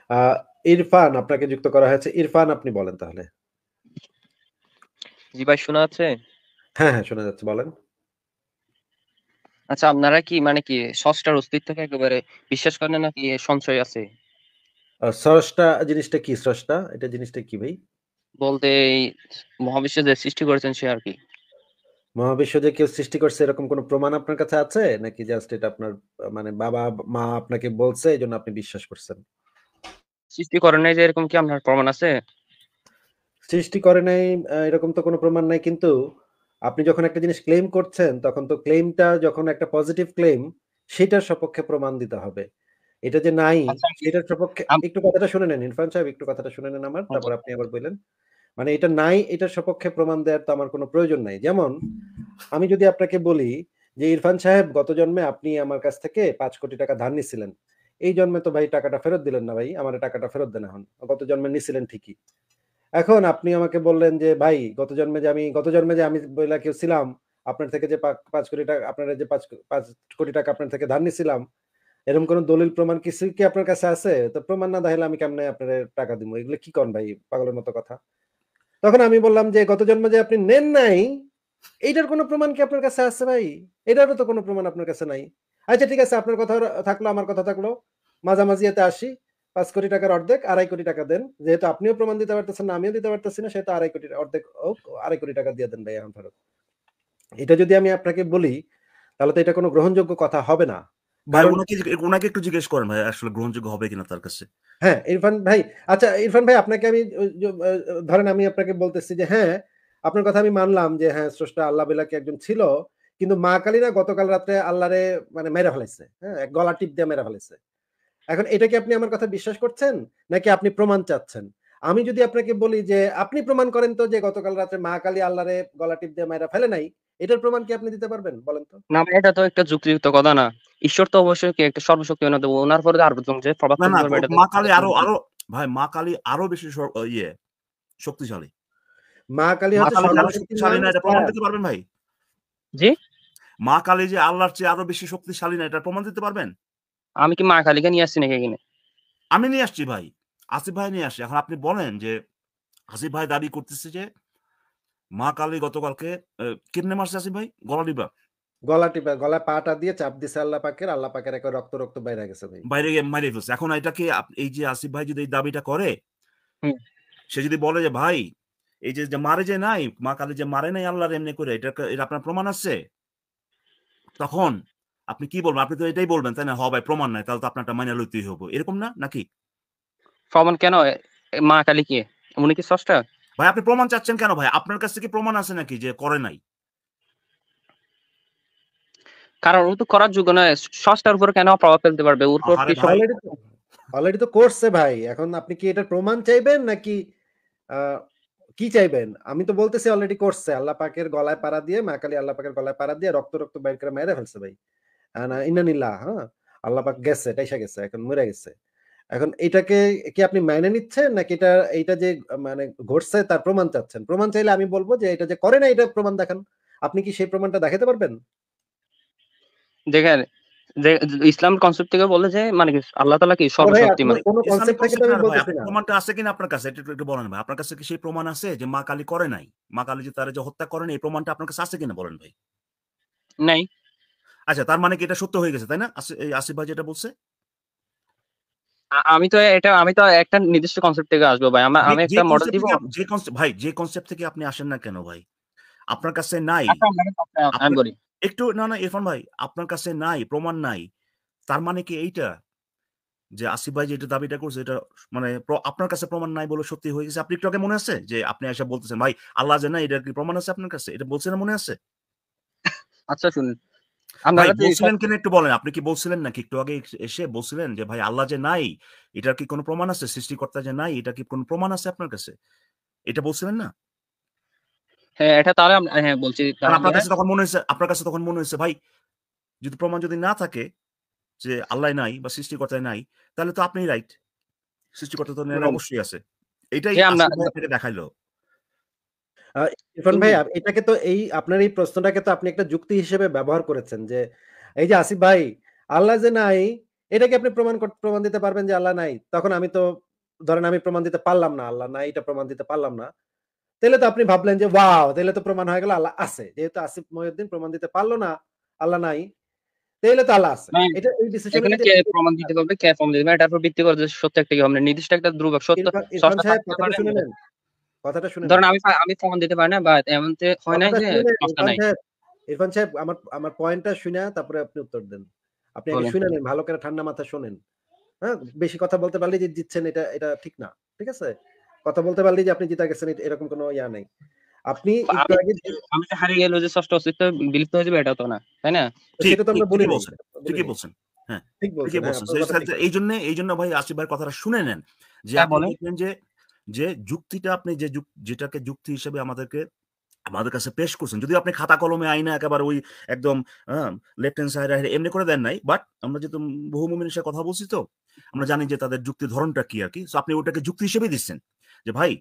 আ ইরফান আপনাকে যুক্ত করা হয়েছে। ইরফান আপনি বলেন তাহলে। জি ভাই শোনা যাচ্ছে? হ্যাঁ, হ্যাঁ শোনা যাচ্ছে বলেন। আচ্ছা আপনারা কি মানে কি স্রষ্টার অস্তিত্বকে একেবারে বিশ্বাস করেন নাকি সংশয় আছে? স্রষ্টা জিনিসটা কি স্রষ্টা? এটা জিনিসটা কি ভাই? বলতে এই মহাবিশ্ব যে সৃষ্টি করেছেন সে আরকি। মহাবিশ্ব যে কেউ সৃষ্টি করছে এরকম কোন প্রমাণ আপনার কাছে আছে? নাকি জাস্ট এটা আপনার মানে বাবা, মা আপনাকে বলছে এজন্য আপনি বিশ্বাস করছেন? সৃষ্টি করেন নাই যে এরকম কি আপনার প্রমাণ আছে? সৃষ্টি করে নাই এরকম তো কোনো প্রমাণ নাই। কিন্তু আপনি যখন একটা জিনিস ক্লেইম করছেন, তখন তো ক্লেইমটা যখন একটা পজিটিভ ক্লেইম, সেটার সপক্ষে প্রমাণ দিতে হবে। এটা যে নাই, আচ্ছা সেটার সপক্ষে আম একটু কথাটা শুনে নেন। ইরফান সাহেব একটু কথাটা শুনে নেন আমার, জি, তারপর আপনি আবার বইলেন। মানে এটা নাই, এটার সপক্ষে প্রমাণ দেওয়ার তো আমার কোনো প্রয়োজন নাই। যেমন আমি যদি আপনাকে বলি যে, "ইরফান সাহেব গত জন্মে আপনি আমার কাছ থেকে ৳৫,০০,০০,০০০ ধার নিছিলেন। এই জন্মে তো ভাই টাকাটা ফেরত দিলেন না ভাই। আমারে টাকাটা ফেরত দেন এখন। গত জন্মে নিছিলেন ঠিকই।" এখন আপনি আমাকে বললেন যে, "ভাই গত জন্মে যে আমি বইলা কেউ ছিলাম, আপনার থেকে যে ৳৫,০০,০০,০০০ আপনারা যে ৳৫,০০,০০,০০০ আপনার থেকে ধার নিছিলাম, এরকম কোন দলিল প্রমাণ কিছু কি আপনার কাছে আছে? তো প্রমাণ না দেখাইলে আমি কেমনে আপনারে টাকা দিমু? এগুলো কি কন ভাই? পাগলের মতো কথা।" তখন আমি বললাম যে, "গত জন্মে যে আপনি নেন নাই, এইটার কোন প্রমাণ কি আপনার কাছে আছে ভাই? এটারও তো কোন প্রমাণ আপনার কাছে নাই। আচ্ছা ঠিক আছে আপনার কথা থাকলো, আমার কথা থাকলো। মাঝামাঝি এতে আসি। ৳৫,০০,০০,০০০ র অর্ধেক ৳২,৫০,০০,০০০ দেন। যেহেতু আপনিও প্রমাণ দিতে পারতেছেন না, আমিও দিতে পারতেছি না, সেহেতু ৳২,৫০,০০,০০০ অর্ধেক হোক, ৳২,৫০,০০,০০০ দিয়ে দেন ভাই এখন ফেরত। এটা যদি আমি আপনাকে বলি, তাহলে তো এটা কোন গ্রহণযোগ্য কথা হবে না। ভাই কারণ উনাকে একটু জিজ্ঞেস করেন ভাই আসলে গ্রহণযোগ্য হবে কিনা তার কাছে। হ্যাঁ, ইরফান ভাই আপনাকে আমি ওই য ধরেন আমি আপনাকে বলতেছি যে হ্যাঁ, আপনার কথা আমি মানলাম যে হ্যাঁ, স্রষ্টা আল্লাহ বইলা কি একজন ছিল। কিন্তু মা কালী না গতকাল রাত্রে আল্লাহরে মানে মাইরা ফেলাইছে। হ্যাঁ? গলা টিপ দিয়ে মাইরা ফেলাইছে। এখন এটা কি আপনি আমার কথা বিশ্বাস করছেন? নাকি আপনি প্রমাণ চাচ্ছেন? আমি যদি আপনাকে বলি যে আপনি প্রমাণ করেন তো যে গতকাল রাত্রে মা কালী আল্লাহরে গলা টিপ দিয়ে মাইরা ফেলে নাই। এটার প্রমাণ কি আপনি দিতে পারবেন? বলেন তো? না ভাই এটা তো একটা যুক্তিযুক্ত কথা না। ঈশ্বর তো অবশ্যই কি একটা সর্বশক্তিমান দেব। উনার পরে আরেকজন যে প্রভাব না, না ফেলতে পারবে এটা তো মা কালী সম্ভব না। ভাই মা কালী আরো বেশি শক্তিশালী। মা কালী মা হচ্ছে কালী যে আরো শক্তিশালী সর্বশক্তিমান না এটা প্রমাণ স্যার। দিতে পারবেন ভাই? জি? মা কালী যে আল্লাহর চেয়ে আরো বেশি শক্তিশালী না এটা প্রমাণ দিতে পারবেন? আমি কি মা কালীকে নিয়ে আসছি নাকি এখানে? আমি নিয়ে আসছি ভাই। আসিফ ভাই নিয়ে আসছি। এখন আপনি বলেন যে আসিফ ভাই দাবি করতেছে যে মা কালী গতকালকে কেমনে মারছে আসিফ ভাই? গলা টিপা? গলা টিপা, গলায় পাটা দিয়ে চাপ দিছে আল্লাহ পাকের একেবারে রক্ত, রক্ত বাইরা গেছে ভাই। বাইরে গিয়ে মাইরে ফেলছে। এখন এটাকে এই যে আসিফ ভাই যদি এই দাবিটা করে, হুম। সে যদি বলে যে ভাই এই যে মারে যে নাই, মা কালী যে মারে নাই আল্লাহর এমনি করে এটা আপনার প্রমাণ আছে? তখন আপনি কি বলবেন? আপনি তো এটাই বলবেন, তাই না? "হ ভাই প্রমাণ নাই। তাহলে তো আপনারটা মাইনা লইতেই হইব।" এরকম না? নাকি? প্রমাণ কেন? মা কালী কে? উনি কি স্রষ্টা? ভাই আপনি প্রমাণ চাচ্ছেন কেন ভাই? আপনার কাছে কি প্রমাণ আছে নাকি যে করে নাই? কারণ ও তো করার যোগ্য নয়। স্রষ্টার উপর কেন প্রভাব ফেলতে পারবে? ওর উপর আহারে কি ভাই! অলরেডি তো করছে ভাই। এখন আপনি কি এটার প্রমাণ চাইবেন নাকি আ কি চাইবেন? আমি তো বলতেছি অলরেডি করছে। আল্লাহ পাকের গলায় পাড়া দিয়ে মা কালী আল্লাহ পাকের গলায় পাড়া দিয়ে রক্ত, রক্ত বাইর করে মাইরা ফেলছে ভাই। না ইন্নানিল্লাহ হ্যাঁ? আল্লাহ পাক গেছে, টাইসা গেছে। এখন মইরা গেছে। এখন এটাকে কি আপনি মাইনে নিচ্ছেন? নাকি এইটা যে মানে ঘটছে তার প্রমাণ চাচ্ছেন? প্রমাণ চাইলে আমি বলব যে এটা যে করে নাই এটার প্রমাণ দেখান। আপনি কি সেই প্রমাণটা দেখাতে পারবেন? দেখেন যে ইসলাম কনসেপ্ট থেকে বলে যে মানে কি আল্লাহ তাআলা কি আরে ভাই সর্বশক্তিমান। কোন ইসলামিক কনসেপ্ট থেকে তো কনসেপ্ট না আমি রে ভাই। বলতেছি আপনি না। প্রমাণটা আছে কিনা আপনার কাছে? এটা একটু বলেন ভাই। আপনার কাছে কি সেই প্রমাণ আছে যে মা কালী করে নাই? মা কালী যে তারে যে হত্যা করে নাই এই প্রমাণটা আপনার কাছে আছে কিনা বলেন ভাই? নাই। আচ্ছা তার মানে কি এটা সত্য হয়ে গেছে, তাই না? এই আসিফ ভাই যেটা বলছে? আমি তো একটা নির্দিষ্ট কনসেপ্ট থেকে আসবো ভাই। যে আমি যে একটা মডেল কনসেপ্ট দিব। থেকে যে কনসেপ্ট ভাই যে কনসেপ্ট থেকে আপনি আসেন না কেন ভাই? আপনার কাছে নাই। আচ্ছা আমি আপনার বলি। একটু না, না ইরফান ভাই, আপনার কাছে নাই, প্রমাণ নাই। তার মানে কি এইটা? যে আসিফ ভাই যেটা দাবিটা করছে এটা মানে আপনার কাছে প্রমাণ নাই বলে সত্যি হয়ে গেছে। আপনি একটু আগে মনে আছে? যে আপনি আইসা বলতেছেন, "ভাই আল্লাহ যে নাই এটার কি প্রমাণ আছে আপনার কাছে?" এটা বলছেন না মনে আছে? আচ্ছা শুনুন। ভাই আপনারা তো বলছিলেন কিনা একটু বলেন। আপনি কি বলছিলেন নাকি একটু আগে এসে বলছিলেন যে, "ভাই আল্লাহ যে নাই, এটার কি কোন প্রমাণ আছে? সৃষ্টিকর্তা যে নাই, এটার কি কোন প্রমাণ আছে আপনার কাছে?" এটা বলছিলেন না? হ্যাঁ, এটা তাহলে হ্যাঁ বলছি কারণ তাহলে আপনার কাছে তখন মনে হইছে ভাই যদি প্রমাণ যদি না থাকে যে আল্লাহ নাই বা সৃষ্টিকর্তাই নাই, তাহলে তো আপনিই রাইট। সৃষ্টিকর্তা তো শুনুন অবশ্যই আছে। এটাই যে আমরা আসিফ ভাই আপনাকে দেখাইলো। আ ইরফান কিন্তু ভাই এটাকে তো আপনার এই প্রশ্নটাকে তো আপনি একটা যুক্তি হিসেবে ব্যবহার করেছেন যে, এই যে আসিফ ভাই, আল্লাহ যে নাই এটা কি আপনি প্রমাণ দিতে পারবেন যে আল্লাহ নাই? তখন আমি তো ধরেন আমি প্রমাণ দিতে পারলাম না, আল্লাহ নাই এটা প্রমাণ দিতে পারলাম না। তাইলে তো আপনি ভাবলেন যে ওয়াও! তাইলে তো প্রমাণ হয়ে গেল আল্লাহ আছে। যেহেতু আসিফ মহিউদ্দিন প্রমাণ দিতে পারল না, আল্লাহ নাই। তাইলে তো আল্লাহ আছে। মানে এটা এই ডিসিশনে এখানে যদি কে প্রমাণ দিতে পারবে, কে প্রমাণ দিতে পারবে, এটার উপর ভিত্তি করে যে সত্য একটা কি হবে, নির্দিষ্ট একটা ধ্রুবক সত্য ইরফান স্রষ্টা সাহেব থাকতে কথাটা পারে। শুনে নেন। কথাটা শুনে নেন। ধরেন আমি প্রমাণ দিতে পারি না, বা এমনতে হয় নাই কথাটা যে শুনে নেন স্রষ্টা নাই। ইরফান সাহেব আমার পয়েন্টটা শুইনা তারপরে আপনি উত্তর দেন। আপনি আগে বলেন। শুনে নেন, ভালো করে ঠান্ডা মাথায় শোনেন। হ্যাঁ? বেশি কথা বলতে পারলেই যে জিতছেন এটা ঠিক না। ঠিক আছে? কথা বলতে পারলেই যে আপনি জিতে গেছেন এরকম কোনো ইয়া নাই। আপনি একটু আমি আগে আমি যে হারিয়ে গেল যে ষষ্ঠ অস্তিত্ব বিলুপ্ত হয়ে যাবে, এটা তো না, তাই না? ঠিক, সেটা তো ঠিক, আমরা বলি ঠিকই নাই। বলছেন। সেটা তো বলি ঠিকই নাই। বলছেন। হ্যাঁ, ঠিক বলছেন। ঠিকই হ্যাঁ, বলছেন। আপনার কথা ঠিক। এইজন্য ভাই আসিফ ভাইয়ের কথাটা শুনে নেন। যে হ্যাঁ, আপনি বলেন। দেখবেন যে যুক্তিটা আপনি যেটাকে যুক্তি হিসেবে আমাদের কাছে পেশ করছেন। যদিও আপনি খাতা কলমে আইনা একেবারে ওই একদম a left hand side right এমনি করে দেন নাই। বাট আমরা যেহেতু বহু মুমিনের সাথে কথা বলছি তো, আমরা জানি যে তাদের যুক্তির ধরনটা কি আরকি। সো আপনি ওটাকে যুক্তি হিসেবেই দিচ্ছেন। যে ভাই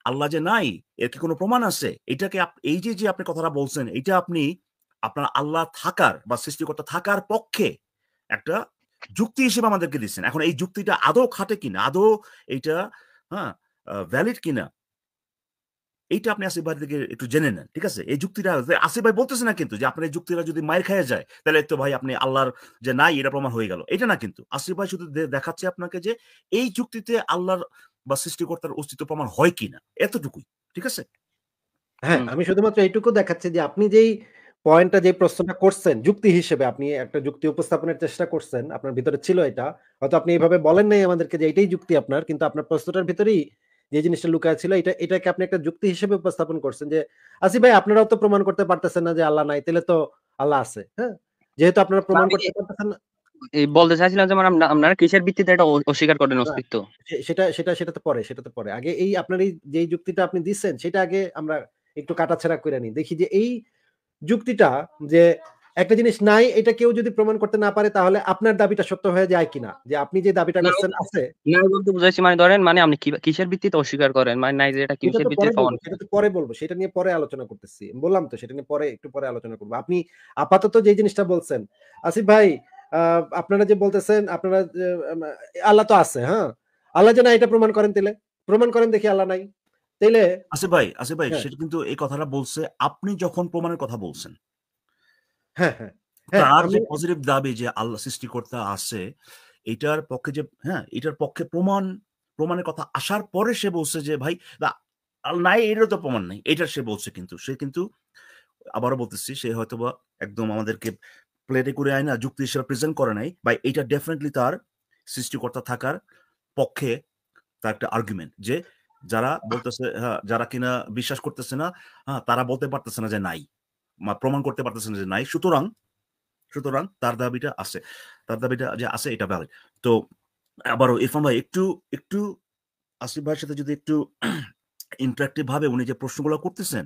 আল্লাহ যে নাই এর কি কোনো প্রমাণ আছে? এটাকে এই যে আপনি কথাটা বলছেন, এইটা আপনি আপনার আল্লাহ থাকার বা সৃষ্টিকর্তা থাকার পক্ষে একটা যুক্তি হিসেবে আমাদেরকে দিচ্ছেন। এখন এই যুক্তিটা আদৌ খাটে কিনা, আদৌ এইটা হ্যাঁ, ভ্যালিড কিনা, এইটা আপনি আসিফ ভাই থেকে একটু জেনে নেন। ঠিক আছে? এই যুক্তিটা আসিফ ভাই বলতেছে না কিন্তু যে আপনার এই যুক্তিটা যদি মাইর খাইয়া যায়, তাহলে তো ভাই আপনি আল্লাহর যে নাই এটা প্রমাণ হয়ে গেল। এটা না কিন্তু। আসিফ ভাই শুধু দেখাচ্ছে আপনাকে যে এই যুক্তিতে আল্লাহর বা সৃষ্টিকর্তার অস্তিত্ব প্রমাণ হয় কিনা। এতটুকুই। ঠিক আছে? হ্যাঁ, হুম। আমি শুধুমাত্র এইটুকু দেখাচ্ছি যে আপনি যেই পয়েন্টটা যে প্রশ্নটা করছেন, যুক্তি হিসেবে আপনি একটা যুক্তি উপস্থাপনের চেষ্টা করছেন। আপনার ভিতরে ছিল এটা। হয়তো আপনি এভাবে বলেন নাই আমাদেরকে যে এটাই যুক্তি আপনার। কিন্তু আপনার প্রশ্নটার ভিতরেই যে জিনিসটা লুকায়া ছিল এটাকে আপনি একটা যুক্তি হিসেবে উপস্থাপন করছেন যে, "আসিফ ভাই আপনারাও তো প্রমাণ করতে পারতেছেন না যে আল্লাহ নাই। তাইলে তো আল্লাহ আছে।" হ্যাঁ? যেহেতু আপনারা তো প্রমাণ আমি করতে পারতেছেন না এই বলতে চাইছিলাম যে মানে আপনারা কিসের ভিত্তিতে এটা অস্বীকার করেন না, অস্তিত্ব? সেটা তো পরে। আগে এই আপনার এই যেই যুক্তিটা আপনি দিচ্ছেন সেটা আগে আমরা একটু কাটাছেঁড়া কইরা নিই। দেখি যে এই যুক্তিটা যে একটা জিনিস নাই এটা কেউ যদি প্রমাণ করতে না পারে তাহলে আপনার দাবিটা সত্য হয়ে যায় কিনা? যে আপনি যে দাবিটা না, করছেন আছে না বলতে বুঝাইছি, মানে ধরেন মানে আপনি কিসের ভিত্তিতে অস্বীকার করেন? মানে নাই যে এটা কিসের ভিত্তিতে প্রমাণ সেটা তো পরে বলব। সেটা নিয়ে পরে আলোচনা করতেছি। বললাম তো সেটা নিয়ে একটু পরে আলোচনা করব। আপনি আপাতত যে জিনিসটা বলছেন, আসিফ ভাই আ আপনারা যে বলতেছেন আপনারা যে আল্লাহ তো আছে, হ্যাঁ? আল্লাহ যে নাই এটা প্রমাণ করেন তাইলে। প্রমাণ করেন দেখি আল্লাহ নাই। তাইলে আসিফ ভাই হ্যাঁ, সেটা কিন্তু এই কথাটা বলছে আপনি যখন প্রমাণের কথা বলছেন। হ্যাঁ, হ্যাঁ। হ্যাঁ, তার আমি যে পজিটিভ দাবি যে আল্লাহ সৃষ্টিকর্তা আছে, এটার পক্ষে যে এটার পক্ষে প্রমাণের কথা আসার পরে সে বলছে যে ভাই না নাই এটারও তো প্রমাণ নাই। এটার সে বলছে কিন্তু। সে কিন্তু আবারও বলতেছি সে হয়তোবা একদম আমাদেরকে প্লেটে করে আয়না যুক্তি হিসেবে প্রেজেন্ট করে নাই বা এইটা ডেফিনিটলি তার সৃষ্টিকর্তা থাকার পক্ষে তার একটা আর্গুমেন্ট যে যারা বলতেছে যারা কিনা বিশ্বাস করতেছে না, তারা বলতে পারতেছে না যে নাই। প্রমাণ করতে পারতেছে না যে নাই। সুতরাং তার দাবিটা আছে। তার দাবিটা যে আছে এটা ভ্যালিড। তো আবারও ইরফান ভাই একটু আসিফ ভাইয়ের সাথে যদি একটু ইন্টারেক্টিভ ভাবে উনি যে প্রশ্নগুলো করতেছেন,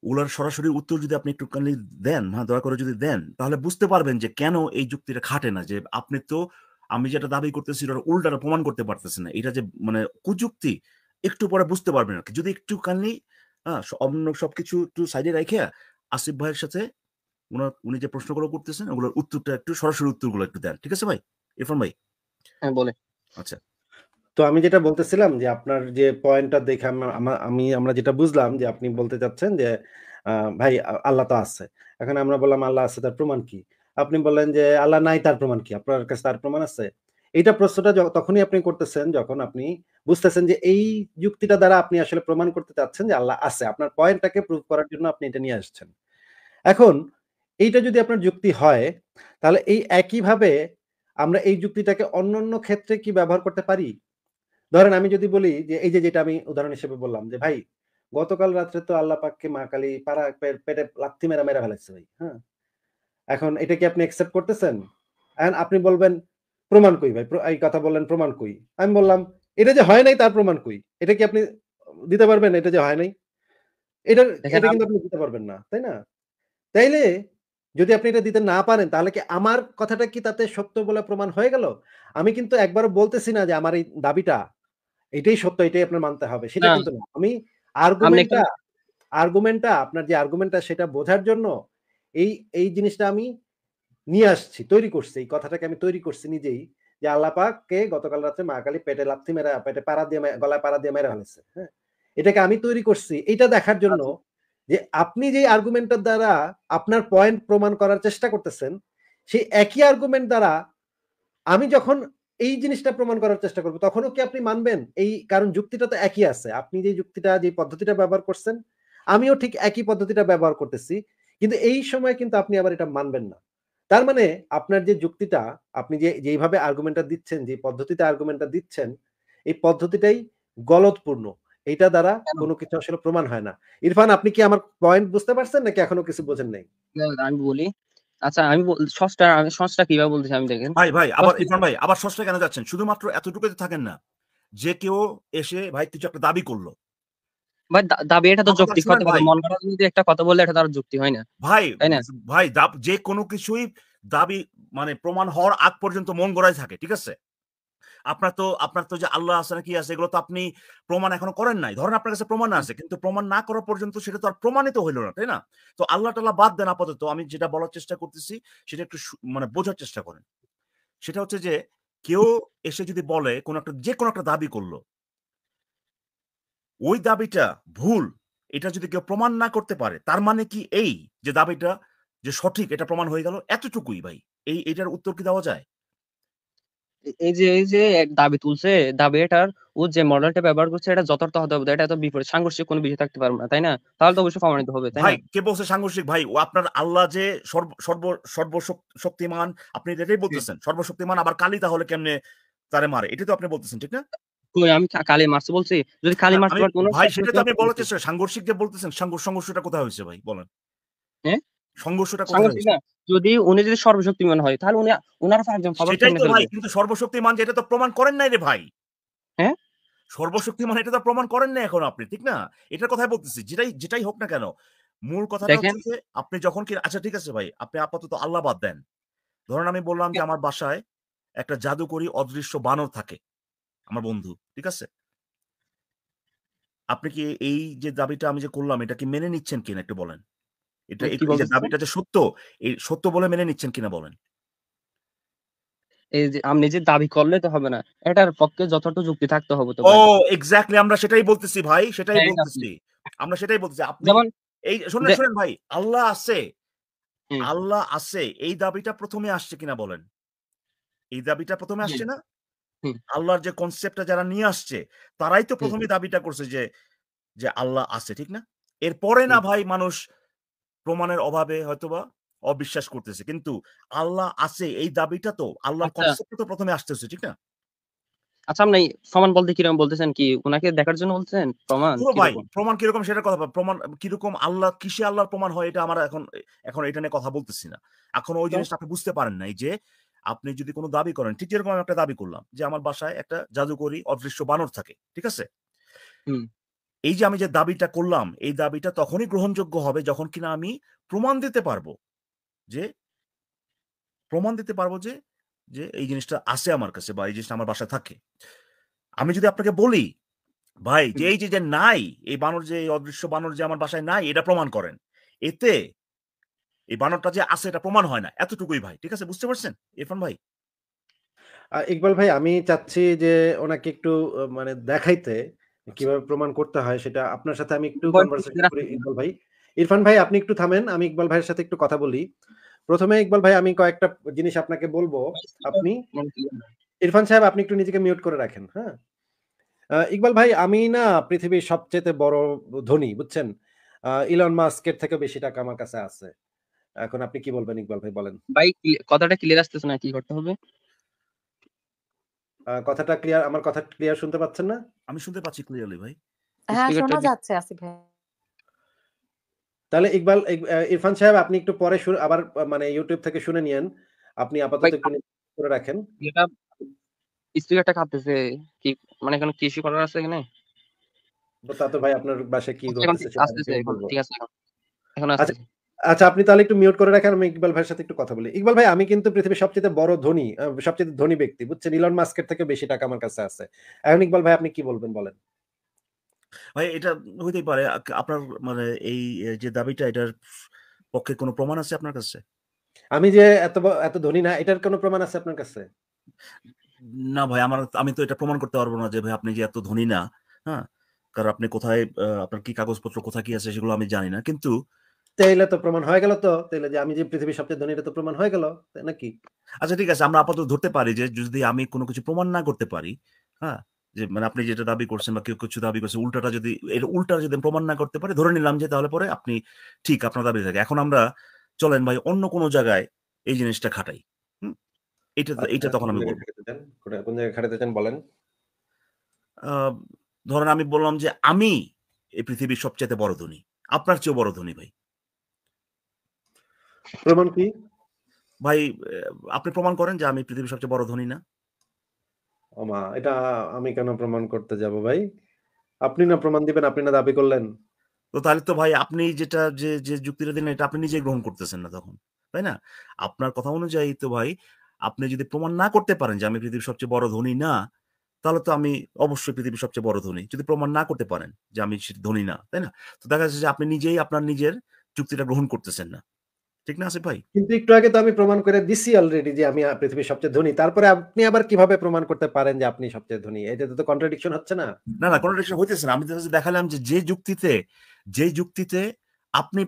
ওগুলার সরাসরি উত্তর যদি আপনি একটুখানি দেন, দয়া করে যদি দেন, তাহলে বুঝতে পারবেন যে কেন এই যুক্তিটা খাটে না। যে আপনি তো আমি যেটা দাবি করতেছি ওটার উল্টাটা প্রমাণ করতে পারতেছেন না। এটা যে মানে কুযুক্তি একটু পরে বুঝতে পারবেন আরকি। যদি একটুখানি অন্য সবকিছু একটু সাইডে রাইখা আসিফ ভাইয়ের সাথে উনি যে প্রশ্নগুলো করতেছেন ওগুলোর উত্তরটা একটু সরাসরি উত্তরগুলো একটু দেন। ঠিক আছে ভাই? ইরফান ভাই? হ্যাঁ, বলেন। আচ্ছা। তো আমি যেটা বলতেছিলাম যে আপনার যে পয়েন্টটা দেখে আমরা যেটা বুঝলাম যে আপনি বলতে চাচ্ছেন যে ভাই আল্লাহ তো আছে। এখন আমরা বললাম আল্লাহ আছে তার প্রমাণ কি? আপনি বললেন যে আল্লাহ নাই তার প্রমাণ কি? আপনার কাছে তার প্রমাণ আছে? এইটা প্রশ্নটা তখনই আপনি করতেছেন যখন আপনি বুঝতেছেন যে এই যুক্তিটা দ্বারা আপনি আসলে প্রমাণ করতে চাচ্ছেন যে আল্লাহ আছে। আপনার পয়েন্টটাকে প্রুভ করার জন্য আপনি এটা নিয়ে আসছেন। এখন এইটা যদি আপনার যুক্তি হয় তাহলে এই একইভাবে আমরা এই যুক্তিটাকে অন্যান্য ক্ষেত্রে কি ব্যবহার করতে পারি? ধরেন আমি যদি বলি যে এই যে যেটা আমি উদাহরণ হিসেবে বললাম যে, "ভাই গতকাল রাত্রে তো আল্লাহ পাককে মা কালী পেটে লাথি মেরা ফেলাইছে ভাই।" হ্যাঁ? এখন এটা কি আপনি অ্যাকসেপ্ট করতেছেন? এখন আপনি বলবেন, "প্রমাণ কই ভাই?" এই কথা বললেন, "প্রমাণ কই?" আমি বললাম, "এটা যে হয় নাই তার প্রমাণ কই?" এটা কি আপনি দিতে পারবেন এটা যে হয় নাই? এটা দেখেন এটা কিন্তু আপনি দিতে পারবেন না। তাই না? তাইলে যদি আপনি এটা দিতে না পারেন তাহলে কি আমার কথাটা কি তাতে সত্য বলে প্রমাণ হয়ে গেল? আমি কিন্তু একবারও বলতেছি না যে আমার এই দাবিটা এটাই সত্য, এটাই আপনার মানতে হবে। সেটা না, কিন্তু না। আমি আপনি আর্গুমেন্টটা এখানে আপনার যে আর্গুমেন্টটা সেটা বোঝার জন্য এই জিনিসটা আমি নিয়ে আসছি, তৈরি করছি। এই কথাটাকে আমি তৈরি করছি নিজেই যে আল্লাহ পাককে গতকাল রাত্রে মা কালী পেটে লাথি মেরে পেটে পাড়া দিয়ে গলায় পাড়া দিয়ে মেরে ফেলেছে। হ্যাঁ? এটাকে আমি তৈরি করছি। এইটা দেখার জন্য আচ্ছা, যে আপনি যে আর্গুমেন্টের দ্বারা আপনার পয়েন্ট প্রমাণ করার চেষ্টা করতেছেন, সেই একই আর্গুমেন্ট দ্বারা আমি যখন এই জিনিসটা প্রমাণ করার চেষ্টা করব, তখনও কি আপনি মানবেন? কারণ যুক্তিটা তো একই আছে। আপনি যে যুক্তিটা যে পদ্ধতিটা ব্যবহার করছেন, আমিও ঠিক একই পদ্ধতিটা ব্যবহার করতেছি। কিন্তু এই সময় কিন্তু আপনি আবার এটা মানবেন না। তার মানে আপনার যে যুক্তিটা, আপনি যেইভাবে আর্গুমেন্টটা দিচ্ছেন, যে পদ্ধতিতে আর্গুমেন্টটা দিচ্ছেন, এই পদ্ধতিটাই গলতপূর্ণ। এইটা দ্বারা কেন? কোন কিছু আসলে প্রমাণ হয় না। ইরফান, আপনি কি আমার পয়েন্ট বুঝতে পারছেন নাকি এখনো কিছু বোঝেন নাই? আমি বলি। আচ্ছা, আমি সসটা কিভাবে বলতেছি আমি দেখেন। ভাই সস আবার ইরফান ভাই আবার ষষ্ঠে কেন যাচ্ছেন? শুধুমাত্র এতটুকুতে থাকেন না। যে কেউ এসে ভাই কিছু একটা দাবি করলো। ভাই দাবি এটা তো আমার কথা যৌক্তিক শুনেন হতে পারে। ভাই। মন গড়া যদি একটা কথা বললে এটা তার যুক্তি হয় না। ভাই, তাই না? ভাই যে কোনো কিছুই দাবি মানে প্রমাণ হওয়ার আগ পর্যন্ত মন গড়াই থাকে। ঠিক আছে? আপনার তো যে আল্লাহ আছে না কি আছে এগুলো তো আপনি প্রমাণ এখনো করেন নাই। ধরেন আপনার কাছে প্রমাণ আছে। কিন্তু প্রমাণ না করা পর্যন্ত সেটা তো আর প্রমাণিত হইল না। তাই না? তো আল্লাহ-টাল্লাহ বাদ দেন আপাতত। আমি যেটা বলার চেষ্টা করতেছি সেটা একটু মানে বোঝার চেষ্টা করেন। সেটা হচ্ছে যে কেউ এসে যদি বলে যেকোনো একটা দাবি করল। ওই দাবিটা ভুল। এটা যদি কেউ প্রমাণ না করতে পারে, তার মানে কি এই যে দাবিটা যে সঠিক এটা প্রমাণ হয়ে গেল? এতটুকুই ভাই। এটার উত্তর কি দেওয়া যায়? এই যে এক দাবি তুলছে, দাবি এটার ও যে মডেলটা ব্যবহার করছে এটা যথার্থ হতে হবে। এটা তো বিপরীত সাংঘর্ষিক কোনো বিষয় থাকতে পারবে না, তাই না? তাহলে তো অবশ্যই প্রমাণিত হবে, তাই ভাই না? কে বলছে সাংঘর্ষিক ভাই? ও আপনার আল্লাহ যে সর্বশক্তিমান আপনি এটাই হুম। বলতেছেন। সর্বশক্তিমান আবার কালী তাহলে কেমনে তারে মারে? এটাই তো আপনি বলতেছেন, ঠিক না? কই আমি কালী মারছে বলছি? যদি কালী মারতে আমি পারতো ওনার ভাই সেটাই তো সর্বশক্তিমান আমি প্রমাণ বলার করতো। চেষ্টা সাংঘর্ষিক যে বলতেছেন সংঘর্ষটা কোথায় হয়েছে ভাই বলেন? হ্যাঁ? সংঘর্ষটা কোথায় সাংঘর্ষিক হয়েছে? না। উনি যদি সর্বশক্তিমান হয় তাহলে উনার উপর একজন পাওয়ার সেটাই কেমনে তো ভাই ফেলবে? কিন্তু সর্বশক্তিমান যে এটা তো প্রমাণ করেন নাই রে ভাই। হ্যাঁ? সর্বশক্তিমান এটা তো প্রমাণ করেন নাই এখনো আপনি, ঠিক না? এটার কথাই বলতেছি। যেটাই হোক না কেন, মূল কথাটা দেখেন, হচ্ছে যে আপনি যখন কি আচ্ছা ঠিক আছে ভাই, আপনি আপাতত আল্লাহ বাদ দেন। ধরেন আমি বললাম যে আমার বাসায় একটা জাদুকরি অদৃশ্য বানর থাকে, আমার বন্ধু। ঠিক আছে? আপনি কি এই যে দাবিটা আমি যে করলাম এটা কি মেনে নিচ্ছেন কিনা একটু বলেন? এটা কি এই যে বলতেছেন? দাবিটা যে সত্য, এই সত্য বলে মেনে নিচ্ছেন কিনা বলেন? এই যে আপনি যে দাবি করলে তো হবে না। এটার পক্ষে যথার্থ যুক্তি থাকতে হবে তো ও ভাই। এক্সাক্টলি আমরা সেটাই বলতেছি ভাই, সেটাই হ্যাঁ, আপনি বলতেছি। আমরা সেটাই বলতেছি। আপনি যেমন এই যে শুনেন ভাই, আল্লাহ আছে, হুম, আল্লাহ আছে এই দাবিটা ১ম এ আসছে কিনা বলেন? এই দাবিটা ১ম এ হুম, আসছে না? হুম, আল্লাহর যে কনসেপ্টটা যারা নিয়ে আসছে, তারাই তো হুম, ১ম এ দাবিটা করছে যে আল্লাহ আছে, ঠিক না? এরপরে না হুম। ভাই মানুষ প্রমাণের অভাবে হয়তোবা অবিশ্বাস করতেছে। কিন্তু আল্লাহ আছে এই দাবিটা তো আল্লাহর আচ্ছা, কনসেপ্টটা তো ১ম এ আসতেছে, ঠিক না? আচ্ছা আপনি প্রমাণ বলতে কিরকম বলতেছেন? কি উনাকে দেখার জন্য বলছেন? প্রমাণ পুরো ভাই কিরকম? প্রমাণ কিরকম সেটার কথা প্রমাণ কিরকম আল্লাহ কিসে আল্লাহর প্রমাণ হয় এটা আমরা এখন এটা নিয়ে কথা বলতেছি না। এখন ওই তো জিনিসটা আপনি বুঝতে পারেন নাই যে আপনি যদি কোন দাবি করেন, ঠিক যেরকম আমি একটা দাবি করলাম যে আমার বাসায় একটা জাদুকরি অদৃশ্য বানর থাকে। ঠিক আছে? হুম, এই যে আমি যে দাবিটা করলাম, এই দাবিটা তখনই গ্রহণযোগ্য হবে যখন কিনা আমি প্রমাণ দিতে পারবো যে প্রমাণ দিতে পারবো যে এই জিনিসটা আছে আমার কাছে বা এই জিনিসটা আমার বাসায় থাকে। আমি যদি আপনাকে বলি, ভাই যে হুম। এই যে নাই, এই বানর যে এই অদৃশ্য বানর যে আমার বাসায় নাই এটা প্রমাণ করেন। এতে এই বানরটা যে আছে এটা প্রমাণ হয় না। এতটুকুই ভাই। ঠিক আছে? বুঝতে পারছেন? ইরফান ভাই? ইকবাল ভাই, আমি চাচ্ছি যে ওনাকে একটু মানে দেখাইতে আচ্ছা। কিভাবে প্রমাণ করতে হয় সেটা আপনার সাথে আমি একটু বয়স কনভারসেশন ক্লিয়ার করি আসতেছে না। ইকবাল ভাই। ইরফান ভাই, আপনি একটু থামেন। আমি ইকবাল ভাইয়ের সাথে একটু কথা বলি। ১ম এ ইকবাল ভাই, আমি কয়েকটা জিনিস আপনাকে বলব। ভয়েস ক্লিয়ার আপনি মানে ক্লিয়ার না। ইরফান সাহেব, আপনি একটু নিজেকে মিউট করে রাখেন, হ্যাঁ? ইকবাল ভাই, আমি না পৃথিবীর সবচাইতে বড় ধনী, বুঝছেন? ইলন মাস্কের থেকেও বেশি টাকা আমার কাছে আছে। এখন আপনি কি বলবেন ইকবাল ভাই, বলেন? ভাই কথাটা ক্লিয়ার আসতেছে না। কি করতে হবে? আমার কথা ক্লিয়ার শুনতে পাচ্ছেন না? আমি শুনতে পাচ্ছি ক্লিয়ারলি ভাই। হ্যাঁ, স্পিকারটা শোনা যাচ্ছে আসিফ ভাই। তাহলে ইকবাল, ইরফান সাহেব, আপনি একটু পরে আবার মানে YouTube থেকে শুনে নিয়েন। আপনি আপাতত ভাই একটু করে রাখেন। এটা স্পিকারটা কাঁপতেছে। কি মানে এখানে কি ইস্যু করার আছে এখানে? তা তো ভাই আপনার বাসায় কি আচ্ছা, এখন ঘটতেছে সেটা আমি আসতেছে, কিভাবে এখন বলবো? ঠিক আছে এখন। এখন আচ্ছা, আসতেছে। আচ্ছা, আপনি তাহলে একটু মিউট করে রাখেন। আমি ইকবাল ভাইয়ের সাথে একটু কথা বলি। ইকবাল ভাই, আমি কিন্তু পৃথিবীর সবচেয়ে বড় ধনী, সবচেয়ে ধনী ব্যক্তি, বুঝছেন? ইলন মাস্কের থেকে বেশি টাকা আমার কাছে আছে। এখন ইকবাল ভাই, আপনি কি বলবেন, বলেন? ভাই এটা হইতেই পারে। আপনার মানে এই যে দাবিটা এটার পক্ষে কোন প্রমাণ আছে আপনার কাছে? আমি যে এত ধনী না, এটার কোনো প্রমাণ আছে আপনার কাছে? না ভাই, আমি তো এটা প্রমাণ করতে পারবো না যে ভাই আপনি যে এত ধনী না। হ্যাঁ, কারণ আপনি কোথায় আপনার কি কাগজপত্র কোথায় কি আছে সেগুলো আমি জানি না, কিন্তু তাইলে তো প্রমাণ হয়ে গেল তো। তাইলে যে আমি যে পৃথিবীর সবচেয়ে ধনী, এটা তো প্রমাণ হয়ে গেল, তাই নাকি? আচ্ছা ঠিক আছে, আমরা আপাতত ধরতে পারি যে যদি আমি কোনো কিছু প্রমাণ না করতে পারি, হ্যাঁ, যে মানে আপনি যেটা দাবি করছেন বা কেউ কিছু দাবি করছে, উল্টাটা যদি এর উল্টা যদি আমি প্রমাণ না করতে পারি, ধরে নিলাম যে তাহলে পরে আপনি ঠিক আপনার দাবি থাকে। এখন আমরা চলেন ভাই অন্য কোনো জায়গায় এই জিনিসটা খাটাই। হুম? আচ্ছা, এইটা তখন কোন আমি জায়গায় বলব। খাটাতে চান? কোন জায়গায় খাটাতে চান বলেন? আ ধরেন আমি বললাম যে আমি এই পৃথিবীর সবচাইতে বড় ধনী। আপনার চেয়েও বড় ধনী ভাই। প্রমাণ কি? ভাই আপনি প্রমাণ করেন যে আমি পৃথিবীর সবচেয়ে বড় ধনী না? ওমা! এটা আমি কেন প্রমাণ করতে যাব ভাই? আপনি না প্রমাণ দিবেন, আপনি না দাবি করলেন। তো তাহলে তো ভাই আপনি যেটা যে যুক্তিটা দিলেন এটা আপনি নিজেই গ্রহণ করতেছেন না তখন। তাই না? আপনার কথা অনুযায়ী তো ভাই আপনি যদি প্রমাণ না করতে পারেন যে আমি পৃথিবীর সবচেয়ে বড় ধনী না, তাহলে তো আমি অবশ্যই পৃথিবীর সবচেয়ে বড় ধনী। যদি প্রমাণ না করতে পারেন যে আমি ধনী না, তাই না? তো দেখা যাচ্ছে যে আপনি নিজেই আপনার নিজের যুক্তিটা গ্রহণ করতেছেন না। ঠিক না আসিফ ভাই? কিন্তু একটু আগে তো আমি প্রমাণ করে দিছি অলরেডি যে আমি পৃথিবীর সবচেয়ে ধনী। তারপরে আপনি আবার কিভাবে প্রমাণ করতে পারেন যে আপনি সবচেয়ে ধনী? এটাতে তো কন্ট্রাডিকশন হচ্ছে না? না, কন্ট্রাডিকশন হইতেছে না। আমি জাস্ট দেখালাম যে যে যুক্তিতে আপনি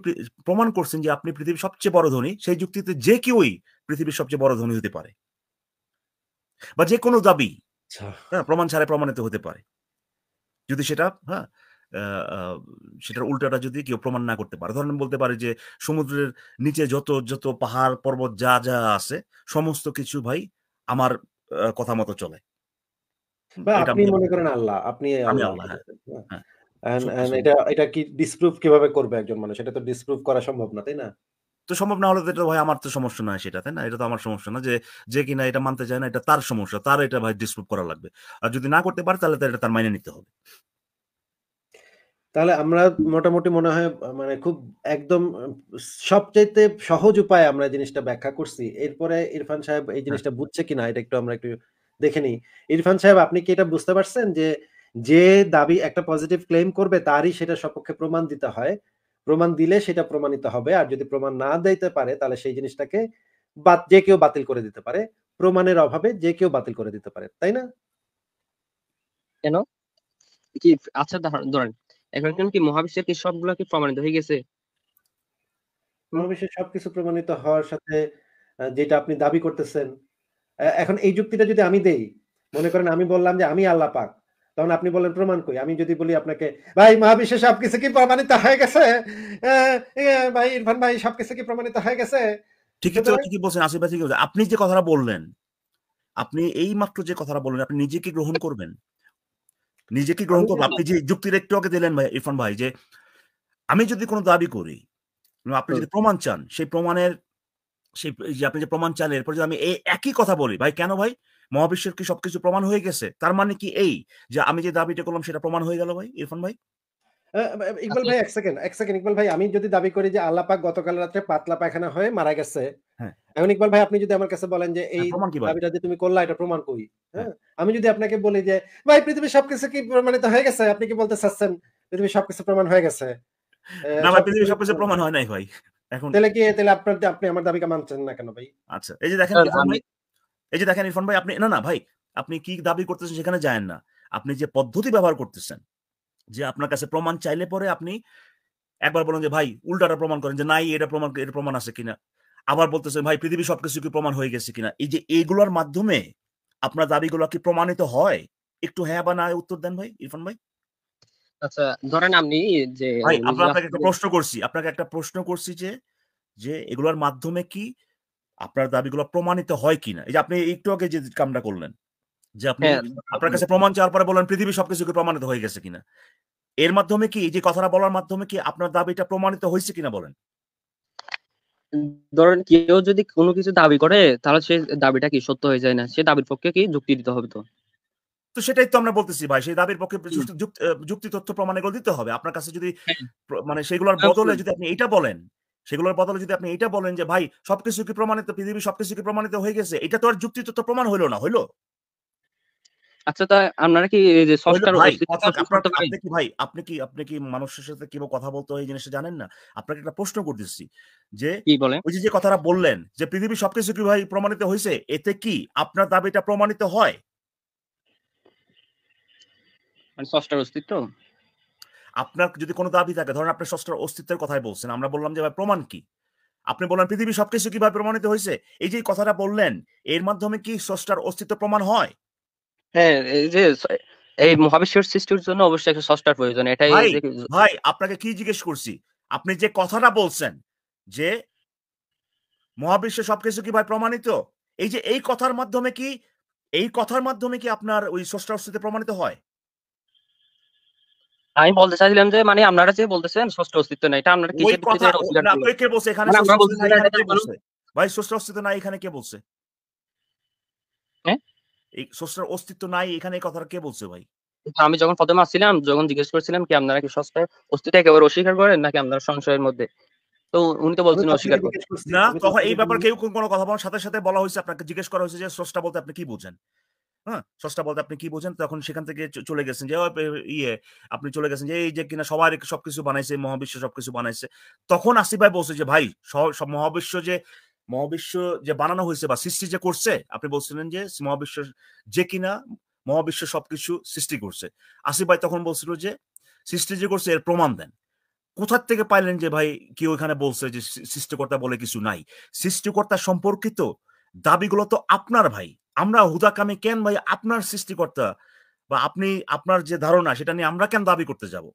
প্রমাণ করছেন যে আপনি পৃথিবীর সবচেয়ে বড় ধনী, সেই যুক্তিতে যে কেউই পৃথিবীর সবচেয়ে বড় ধনী হতে পারে। বা যেকোনো দাবি, আচ্ছা। হ্যাঁ? প্রমাণ ছাড়াই প্রমাণিত হতে পারে। যদি সেটা হ্যাঁ? আ আ সেটার উল্টাটা যদি কেউ প্রমাণ না করতে পারে। ধরেন বলতে পারি যে সমুদ্রের নিচে যত পাহাড়, পর্বত যা আছে সমস্ত কিছু ভাই আমার কথা মতো চলে। বা এটা আপনি আমি মনে করেন আল্লাহ, আপনি আমি আল্লাহ। আল্লাহ, ঠিক হ্যাঁ, আছে? হ্যাঁ। হ্যাঁ। অ্যান্ড সবকিছু এটা কি ডিসপ্রুভ কিভাবে করবে একজন মানুষ? এটা তো ডিসপ্রুভ করা সম্ভব না, তাই না? তো সম্ভব না হলে তো এটা ভাই আমার তো সমস্যা নয় সেটা, তাই না? এটা তো আমার সমস্যা না যে কিনা এটা মানতে চায় না এটা তার সমস্যা। তার এটা ভাই ডিসপ্রুভ করা লাগবে। আর যদি না করতে পারে তাহলে তো এটা তার মাইনে নিতে হবে। তাহলে আমরা মোটামুটি মনে হয় মানে খুব একদম সবচাইতে সহজ উপায়ে আমরা জিনিসটা ব্যাখ্যা করছি। এরপরে ইরফান সাহেব এই হ্যাঁ। জিনিসটা বুঝছে কিনা এটা আমরা একটু দেখে নিই। ইরফান সাহেব, আপনি কি এটা বুঝতে পারছেন যে, যে দাবি একটা পজিটিভ ক্লেইম করবে তারই সেটা সপক্ষে প্রমাণ দিতে হয়। প্রমাণ দিলে সেটা প্রমাণিত হবে। আর যদি প্রমাণ না দিতে পারে তাহলে সেই জিনিসটাকে যে কেউ বাতিল করে দিতে পারে। প্রমাণের অভাবে যে কেউ বাতিল করে দিতে পারে। তাই না? কেন? কি আচ্ছা ধরেন এখন কি মহাবিশ্বের কি সবগুলা কি প্রমাণিত হয়ে গেছে? হুম? মহাবিশ্বের সবকিছু প্রমাণিত হওয়ার সাথে যেটা আপনি দাবি করতেছেন, এখন এই যুক্তিটা যদি আমি দেই, মনে করেন আমি বললাম যে আমি আল্লাহ পাক। তখন আপনি বললেন প্রমাণ কই? আমি যদি বলি আপনাকে, ভাই মহাবিশ্বের সবকিছু কি প্রমাণিত হয়ে গেছে? অ্যা ভাই ইরফান ভাই সবকিছু কি প্রমাণিত হয়ে গেছে? সুতরাং ঠিকই বলছেন আসিফ ভাই ঠিকই বলছেন। আপনি যে কথাটা বললেন, আপনি এইমাত্র যে কথাটা বললেন আপনি নিজে কি গ্রহণ করবেন? নিজে কি গ্রহণ আমি করবেন? আপনি যে যুক্তিটা একটু আগে দিলেন ভাই ইরফান ভাই যে আমি যদি কোন দাবি করি এবং আপনি হুম। যদি প্রমাণ চান, সেই প্রমাণের এই যে আপনি যে প্রমাণ চান এরপর যদি আমি এই একই কথা বলি, ভাই কেন ভাই? মহাবিশ্বের কি সবকিছু প্রমাণ হয়ে গেছে? তার মানে কি এই যে আমি যে দাবিটা করলাম সেটা প্রমাণ হয়ে গেল ভাই ইরফান ভাই? ইকবাল আচ্ছা ভাই ১ সেকেন্ড ইকবাল ভাই, আমি যদি দাবি করি যে আল্লাহ পাক গতকাল রাত্রে পাতলা পায়খানা হয়ে মারা গেছে। হ্যাঁ, এখন ইকবাল ভাই আপনি যদি আমার কাছে বলেন যে এই হ্যাঁ প্রমাণ কি ভাই? দাবিটা যে তুমি করলা এটা প্রমাণ কই? হ্যাঁ। হ্যাঁ? আমি যদি আপনাকে বলি যে, ভাই পৃথিবীর সবকিছু কি প্রমাণিত হয়ে গেছে? আপনি কি বলতে চাচ্ছেন পৃথিবীর সবকিছু প্রমাণ হয়ে গেছে? না ভাই সবকিছু পৃথিবীর সবকিছু প্রমাণ হয় নাই ভাই। এখন তাহলে আপনি আমার দাবিকে মানছেন না কেন ভাই? আচ্ছা এই যে দেখেন স্যার ইরফান আমি ভাই, এই যে দেখেন ইরফান ভাই আপনি না ভাই, আপনি কি দাবি করতেছেন সেখানে যায়েন না। আপনি যে পদ্ধতি ব্যবহার করতেছেন, যে আপনার কাছে প্রমাণ চাইলে পরে আপনি একবার বলেন যে ভাই উল্টাটা প্রমাণ করেন যে নাই এটা প্রমাণ আছে কিনা। আবার বলতেছেন ভাই পৃথিবীর সবকিছু কি প্রমাণ হয়ে গেছে কিনা। এই যে এগুলোর মাধ্যমে আপনার দাবিগুলো কি প্রমাণিত হয়? একটু হ্যাঁ বা না উত্তর দেন ভাই ইরফান ভাই। আচ্ছা ধরেন আপনি যে ভাই উনি যে আপনাকে একটা প্রশ্ন করছি। আপনাকে একটা প্রশ্ন করছি যে এগুলোর মাধ্যমে কি আপনার দাবিগুলো প্রমাণিত হয় কিনা? এই যে আপনি একটু আগে যে কামটা করলেন। যে আপনি হ্যাঁ, আপনার কাছে প্রমাণ চাওয়ার পরে বললেন পৃথিবীর সবকিছু কি প্রমাণিত হয়ে গেছে কিনা? এর মাধ্যমে কি এই যে কথাটা বলার মাধ্যমে কি আপনার দাবিটা প্রমাণিত হইছে কিনা বলেন? ধরেন কেউ যদি কোনো কিছু দাবি করে তাহলে সে দাবিটা কি সত্য হয়ে যায় না? সে দাবির পক্ষে কি যুক্তি দিতে হবে তো? তো সেটাই তো আমরা বলতেছি ভাই। সেই দাবির পক্ষে হুম, যুক্তি তথ্য প্রমাণ এগুলো দিতে হবে। আপনার কাছে যদি হ্যাঁ, মানে সেগুলোর বদলে শুনুন, যদি আপনি এইটা বলেন, সেগুলোর বদলে যদি আপনি এইটা বলেন যে ভাই সবকিছু কি প্রমাণিত পৃথিবীর সবকিছু কি প্রমাণিত হয়ে গেছে? এটা তো আর যুক্তি তথ্য প্রমাণ হইল না, হইল? আচ্ছা, তা আপনারা কি এই যে হইলো স্রষ্টার ভাই অস্তিত্ব কথা প্রশ্ন আপনার করতে পারেন? আপনি কি ভাই আপনি কি মানুষের সাথে কিভাবে কথা বলতে হয় এই জিনিসটা জানেন না? আপনাকে একটা প্রশ্ন করতেছি যে কি বলেন? ওই যে কথাটা বললেন যে পৃথিবীর সবকিছু কি ভাই প্রমাণিত হইছে? এতে কি আপনার দাবিটা প্রমাণিত হয়? মানে স্রষ্টার অস্তিত্ব? আপনার যদি কোন দাবি থাকে ধরেন আপনি স্রষ্টার অস্তিত্বের কথাই বলছেন। আমরা বললাম যে ভাই প্রমাণ কি? আপনি বললেন পৃথিবীর সবকিছু কিভাবে প্রমাণিত হইছে? এই যে কথাটা বললেন এর মাধ্যমে কি স্রষ্টার অস্তিত্ব প্রমাণ হয়? হ্যাঁ, এই যে এই মহাবিশ্বের সৃষ্টির জন্য অবশ্যই একটা স্রষ্টার প্রয়োজন। এটাই ভাই, যে ভাই আপনাকে কি জিজ্ঞেস করছি? আপনি যে কথাটা বলছেন যে মহাবিশ্বে সবকিছু কি ভাই প্রমাণিত? এই যে এই কথার মাধ্যমে কি আপনার ওই স্রষ্টার অস্তিত্ব প্রমাণিত হয়? আমি বলতে চাইছিলাম যে মানে আপনারা যে বলতেছেন স্রষ্টার অস্তিত্ব নাই, এটা আপনারা ওই কিসের ভিত্তিতে কথা এটা অস্বীকার না করলেন? কে বলছে এখানে মানে আমরা স্রষ্টার অস্তিত্ব বলতেছি নাই না এখানে এটা কে বলুন। বলছে? ভাই স্রষ্টার অস্তিত্ব নাই এখানে কে বলছে? হ্যাঁ? এই স্রষ্টার অস্তিত্ব নাই এখানে এই কথাটা কে বলছে ভাই? তো আমি যখন প্রথমে আসছিলাম, যখন জিজ্ঞেস করছিলাম কি আপনারা কি স্রষ্টার অস্তিত্ব একেবারে অস্বীকার করেন নাকি আপনারা সংশয়ের মধ্যে? তো উনি তো আমি বলছেন তো আপনাকে অস্বীকার করেন। জিজ্ঞেস করছি। না আমি তো তখন আপনাকে এই ব্যাপারে বললাম কেউ কোনো কথা বলার সাথে বলা হইছে আপনাকে জিজ্ঞেস করা হয়েছে যে স্রষ্টা বলতে আপনি কি বোঝেন? হ্যাঁ? স্রষ্টা বলতে আপনি কি বোঝেন? তখন সেখান থেকে চলে গেছেন যে আপনি চলে গেছেন যে এই যে কিনা সবার সবকিছু বানাইছে, মহাবিশ্ব সবকিছু বানাইছে। তখন আসিফ ভাই বলছে যে ভাই সব মহাবিশ্ব যে বানানো হইছে বা সৃষ্টি যে করছে, আপনি বলছিলেন যে মহাবিশ্ব যে কিনা মহাবিশ্ব সবকিছু সৃষ্টি করছে। আসিফ ভাই তখন বলছিল যে সৃষ্টি যে করছে এর প্রমাণ দেন। কোথা থেকে পাইলেন যে ভাই কেউ এখানে বলছে যে সৃষ্টিকর্তা বলে কিছু নাই? সৃষ্টিকর্তা সম্পর্কিত দাবিগুলো তো আপনার ভাই। আমরা হুদাকামে কেন ভাই আপনার সৃষ্টিকর্তা বা আপনার যে ধারণা সেটা নিয়ে আমরা কেন দাবি করতে যাব?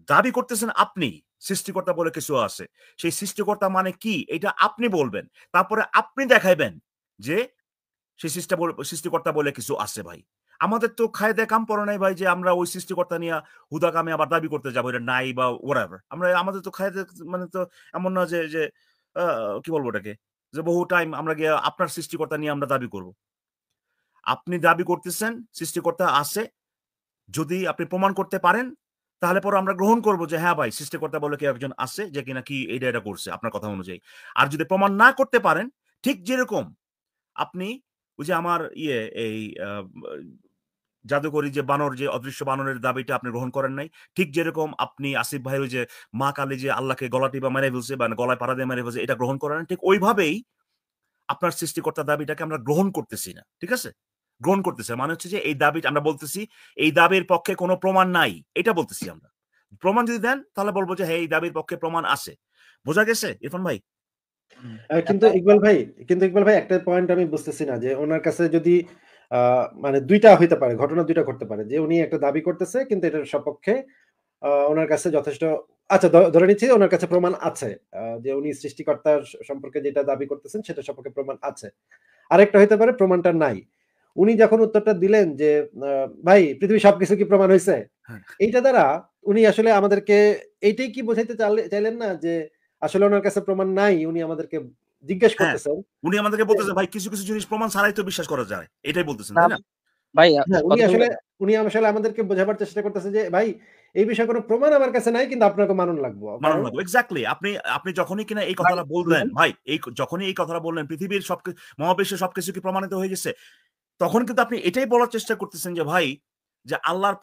দাবি করতেছেন আপনি সৃষ্টিকর্তা বলে কিছু আছে। সেই সৃষ্টিকর্তা মানে কি এটা আপনি বলবেন। তারপরে আপনি দেখাইবেন যে সেই সৃষ্টিকর্তা বলে কিছু আছে ভাই। আমাদের তো খায় দেয়ে কাম পড়ে নাই ভাই যে আমরা ওই সৃষ্টিকর্তা নিয়া হুদাকামে আবার দাবি করতে যাবো এটা নাই বা whatever আমাদের তো খায় দেয়ে মানে তো এমন না যে আ কি বলবো ওটাকে? যে বহু টাইম আমরা গিয়ে আপনার সৃষ্টিকর্তা নিয়ে আমরা দাবি করব। আপনি দাবি করতেছেন সৃষ্টিকর্তা আছে। যদি আপনি প্রমাণ করতে পারেন, তাহলে পরে আমরা গ্রহণ করব যে হ্যাঁ ভাই সৃষ্টিকর্তা বলে কেউ একজন আছে যে কিনা কি এটা করছে আপনার কথা অনুযায়ী। আর যদি প্রমাণ না করতে পারেন, ঠিক যেরকম আপনি ওই যে আমার এই আ জাদুকরি যে বানর যে অদৃশ্য বানরের দাবিটা আপনি গ্রহণ করেন নাই। ঠিক যেরকম আপনি আসিফ ভাইয়ের ওই যে মা কালী যে আল্লাহকে গলা টিপা মেরে ফেলছে বা গলায় পাড়া দিয়ে মেরে ফেলছে এটা গ্রহণ করেন নাই। ঠিক ওইভাবেই আপনার সৃষ্টিকর্তার দাবিটাকে আমরা গ্রহণ করতেছি না। ঠিক আছে? গ্রহণ করতেছি না। মানে হচ্ছে যে এই দাবি আমরা বলতেছি এই দাবির পক্ষে কোনো প্রমাণ নাই। এটা বলতেছি আমরা। প্রমাণ যদি দেন তাহলে বলব যে হ্যাঁ, এই দাবির পক্ষে প্রমাণ আছে। বোঝা গেছে ইরফান ভাই? কিন্তু এখন ইকবাল ভাই একটা পয়েন্ট আমি বুঝতেছি না যে উনার কাছে যদি আ মানে ২ টা হইতে পারে, ঘটনা ২ টা ঘটতে পারে। যে উনি একটা দাবি করতেছে কিন্তু এটার সপক্ষে উনার কাছে যথেষ্ট আচ্ছা ধরে নিচ্ছি উনার কাছে প্রমাণ আছে। যে উনি সৃষ্টিকর্তার সম্পর্কে যেটা দাবি করতেছেন সেটার সপক্ষে প্রমাণ আছে। আরেকটা হইতে পারে প্রমাণটা নাই। উনি যখন উত্তরটা দিলেন যে, আ "ভাই পৃথিবীর সবকিছু কি প্রমাণ হইছে?" হ্যাঁ, এইটা দ্বারা উনি আসলে আমাদেরকে এইটাই কি বোঝাইতে চাইলেন না যে আসলে উনার কাছে প্রমাণ নাই। উনি আমাদেরকে জিজ্ঞেস হ্যাঁ। করতেছেন উনি আমাদেরকে যে বলতেছে ভাই কিছু জিনিস প্রমাণ ছাড়াই তো বিশ্বাস করা যায়। এটাই বলতেছেন, না তাই না? ভাই, হ্যাঁ, কথা শুনবেন? উনি আসলে আমাদেরকে বোঝাবার চেষ্টা করতেছে যে, "ভাই এই বিষয়ে কোন প্রমাণ আমার কাছে নাই কিন্তু আপনাকে মানন লাগবো।" মানান কারণ লাগবে। এক্সাক্টলি আপনি যখনই কিনা এই ভাই কথাটা বললেন, শুনবেন? ভাই যখনই এই কথাটা বললেন পৃথিবীর মহাবিশ্বের সবকিছু কি প্রমাণিত হয়ে গেছে? তখন কিন্তু আপনি এটাই বলার চেষ্টা করতেছেন যে ভাই যে আল্লাহর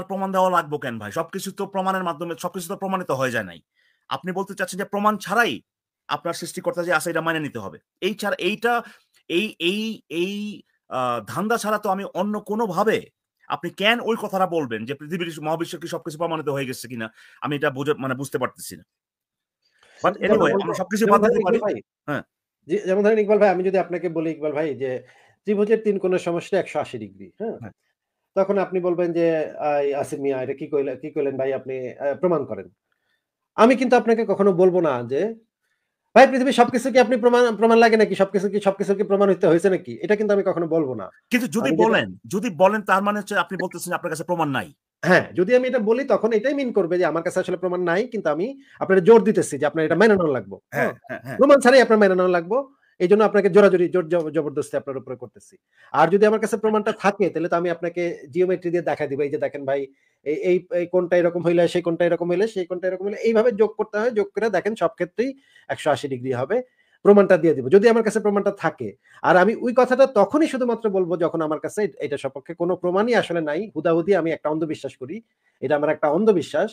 প্রমাণ দেওয়া লাগবে কেন ভাই? সবকিছু তো প্রমাণের মাধ্যমে সবকিছু তো প্রমাণিত হয়ে যায় নাই। আপনি বলতে চাচ্ছেন যে প্রমাণ ছাড়াই আপনার সৃষ্টিকর্তা যে আছে এটা মাইনে নিতে হবে। এই ছাড়া এইটা এই এই এই আ ধান্দা ছাড়া তো আমি অন্য কোনভাবে আপনি কেন ওই কথাটা বলবেন যে পৃথিবীর মহাবিশ্বের কি সবকিছু প্রমাণিত হয়ে গেছে কিনা আমি এটা মানে বুঝতে পারতেছি না। বাট যেমন এনিওয়ে ধরেন আমরা সবকিছু যেমন বাদ ধরেন দিতে পারি। ইকবাল ভাই হ্যাঁ, যেমন ধরেন ইকবাল ভাই আমি যদি আপনাকে বলি ইকবাল ভাই যে ত্রিভুজের ৩ কোণের সমষ্টি ১৮০ ডিগ্রি, হ্যাঁ? হ্যাঁ। তখন আপনি বলবেন যে, আসিফ মিয়া এটা কি কইলেন ভাই আপনি প্রমাণ করেন।" আমি কিন্তু আপনাকে কখনো বলব না যে, "ভাই পৃথিবীর সবকিছু কি আপনি প্রমাণ লাগে নাকি? সবকিছু কি প্রমাণ হইতে হইছে নাকি?" এটা কিন্তু আমি কখনো বলব না। কিন্তু আমি যেটা যদি বলেন তার মানে হচ্ছে আপনি বলতেছেন যে আপনার কাছে প্রমাণ নাই। হ্যাঁ, যদি আমি এটা বলি তখন এটাই মিন করবে যে আমার কাছে আসলে প্রমাণ নাই। কিন্তু আমি আপনারে জোর দিতেছি যে আপনার এটা মেনে নেওয়া লাগবো। হ্যাঁ, হ্যাঁ? হ্যাঁ, হ্যাঁ। প্রমাণ ছাড়াই আপনার মেনে নেওয়া লাগবো। এইজন্য আপনাকে জোর জবরদস্তি আপনার উপরে করতেছি। আর যদি আমার কাছে প্রমাণটা থাকে তাহলে তো আমি আপনাকে জিওমেট্রি দিয়ে দেখায় দিব। এই যে দেখেন ভাই এই কোণটা এরকম হইলে, সেই কোণটা এরকম হইলে, সেই কোণটা এরকম হইলে এইভাবে যোগ করতে হয়। যোগ করে দেখেন সব ক্ষেত্রেই ১৮০ ডিগ্রি হবে। প্রমাণটা দিয়ে দিব। যদি আমার কাছে প্রমাণটা থাকে। আর আমি ওই কথাটা তখনই শুধুমাত্র বলব যখন আমার কাছে এটার সপক্ষে কোনো প্রমাণই আসলে নাই। হুদাহুদি আমি একটা অন্ধবিশ্বাস করি। এটা আমার একটা অন্ধবিশ্বাস।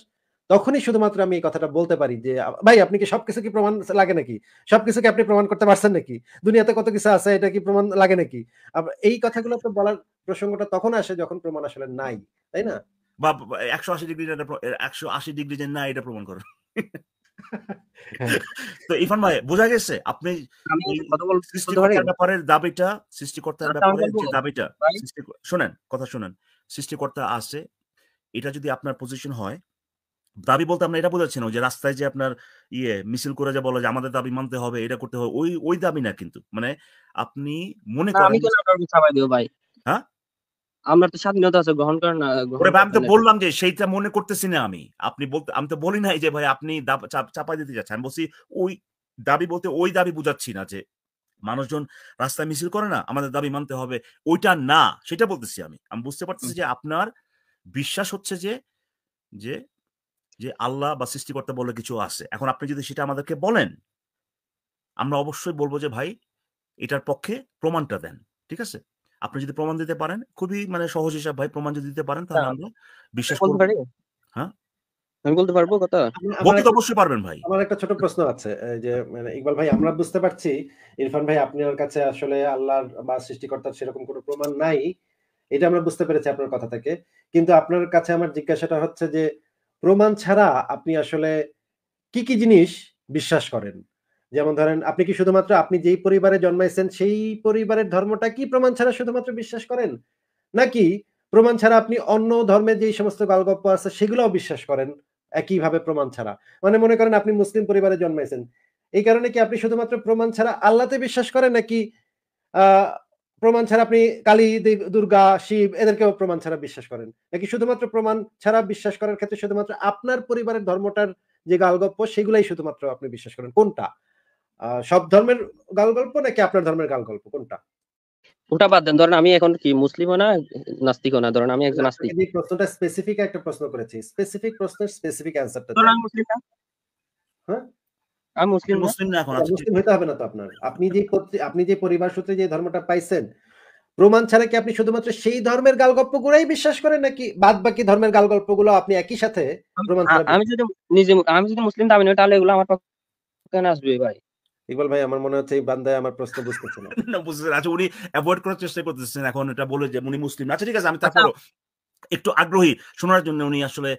তখনই শুধুমাত্র আমি এই কথাটা বলতে পারি যে, "ভাই আপনি কি সবকিছু কি প্রমাণ লাগে নাকি? সবকিছু কি আপনি প্রমাণ করতে পারছেন নাকি? দুনিয়াতে কত কিছু আছে এটা কি প্রমাণ লাগে নাকি?" এই কথাগুলো তো বলার প্রসঙ্গটা তখন আসে যখন প্রমাণ আসলে নাই। তাই না? বা 180 ডিগ্রি 180 ডিগ্রি যে না এটা প্রমাণ করেন। হ্যাঁ। তো ইরফান ভাই বোঝা গেছে আপনি আমি এই কথা বলতে পারি? সৃষ্টিকর্তার ব্যাপারে দাবিটা, সৃষ্টিকর্তার আচ্ছা আমি ব্যাপারে বলবো যে দাবিটা ভাই, শোনেন, কথা শোনেন। সৃষ্টিকর্তা আছে, এটা যদি আপনার পজিশন হয়, দাবি বলতে আমরা এটা বোঝাচ্ছি না যে রাস্তায় যে আপনার মিছিল করে যে বলে যে আমাদের দাবি মানতে হবে, এটা করতে হবে, ওই দাবি না কিন্তু। মানে আপনি মনে না আমি করেন কেন আপনার উপর চাপাই দিব ভাই? হ্যাঁ? আমরা তো স্বাধীনতা আছে গ্রহণ করেন না, গ্রহণ ওরে ভাই আমি তো করতেন এটা। বললাম যে সেইটা মনে করতেছি না আমি। আমি তো বলি নাই যে ভাই আপনি চাপাই দিতে যাচ্ছেন। আমি বলছি ওই দাবি বলতে ওই দাবি বুঝাচ্ছি না যে মানুষজন রাস্তায় মিছিল করে না, আমাদের দাবি মানতে হবে। ওইটা না, সেটা বলতেছি আমি। আমি বুঝতে পারতেছি হুম। যে আপনার বিশ্বাস হচ্ছে যে, যে, যে আল্লাহ বা সৃষ্টিকর্তা বলে কিছু আছে। এখন আপনি যদি সেটা আমাদেরকে বলেন, আমরা অবশ্যই বলব যে ভাই এটার পক্ষে প্রমাণটা দেন। ঠিক আছে? আপনি যদি প্রমাণ দিতে পারেন, খুবই মানে সহজ হিসাব ভাই, প্রমাণ যদি দিতে পারেন না, তাহলে আমরা আমি বিশ্বাস বলতে করব। পারি? হ্যাঁ? আমি বলতে পারবো কথা? আমার বলতে তো একটা অবশ্যই পারবেন ভাই। আমার একটা ছোট প্রশ্ন আছে। এই যে মানে ইকবাল ভাই আমরা বুঝতে পারছি ইরফান ভাই আপনার কাছে আসলে আল্লাহর বা সৃষ্টিকর্তার সেরকম কোনো প্রমাণ নাই। এটা আমরা বুঝতে পেরেছি আপনার কথা থেকে। কিন্তু আপনার কাছে আমার জিজ্ঞাসাটা হচ্ছে যে প্রমাণ ছাড়া আপনি আসলে কি জিনিস বিশ্বাস করেন? যেমন ধরেন আপনি কি শুধুমাত্র আপনি যেই পরিবারে জন্মাইছেন সেই পরিবারের ধর্মটা কি প্রমাণ ছাড়া শুধুমাত্র বিশ্বাস করেন? নাকি প্রমাণ ছাড়া আপনি অন্য ধর্মের যেই সমস্ত গালগপ্প আছে সেগুলাও বিশ্বাস করেন একইভাবে প্রমাণ ছাড়া? মানে মনে করেন আপনি মুসলিম পরিবারে জন্মাইছেন। এই কারণে কি আপনি শুধুমাত্র প্রমাণ ছাড়া আল্লাহতে বিশ্বাস করেন নাকি আ প্রমাণ ছাড়া আপনি কালী, দুর্গা, শিব এদেরকেও প্রমাণ ছাড়া বিশ্বাস করেন? নাকি শুধুমাত্র প্রমাণ ছাড়া বিশ্বাস করার ক্ষেত্রে শুধুমাত্র আপনার পরিবারের ধর্মটার যে গালগপ্প সেগুলাই শুধুমাত্র আপনি বিশ্বাস করেন? কোনটা? সব ধর্মের গালগল্প নাকি আপনার ধর্মের গালগল্প কোনটা? ওটা বাদ দেন। ধরেন আমি এখন কি মুসলিমও না, নাস্তিকও না। ধরেন আমি না একজন নাস্তিক। আপনাকে যে প্রশ্নটা স্পেসিফিক একটা প্রশ্ন করেছি। স্পেসিফিক প্রশ্নের স্পেসিফিক অ্যান্সারটা ধরেন দেন। আমি মুসলিম না। হ্যাঁ? আমি আপনি মুসলিম না। মুসলিম না এখন, না আচ্ছা ঠিক মুসলিম হইতে হবে না তো আপনার। আপনি যে পরিবার সূত্রে যে ধর্মটা পাইছেন, প্রমাণ ছাড়া কি আপনি শুধুমাত্র সেই ধর্মের গালগপ্পগুলাই বিশ্বাস করেন নাকি বাদবাকি ধর্মের গালগল্পগুলো আপনি একই সাথে প্রমাণ ছাড়া আমি বিশ্বাস যদি আমি যদি মুসলিম দাবি নই তাহলে এগুলো আমার পক্ষে কেন আসবে ভাই? ইকবাল ভাই আমার মনে হচ্ছে এই বান্দায় আমার প্রশ্ন বুঝতেছে না। না বুঝতেছেন। আচ্ছা উনি এভয়েড করার চেষ্টা করতেছেন এখন এটা বলে যে উনি মুসলিম না। আচ্ছা ঠিক আছে, আমি আচ্ছা তারপরও একটু আগ্রহী শোনার জন্য উনি আসলে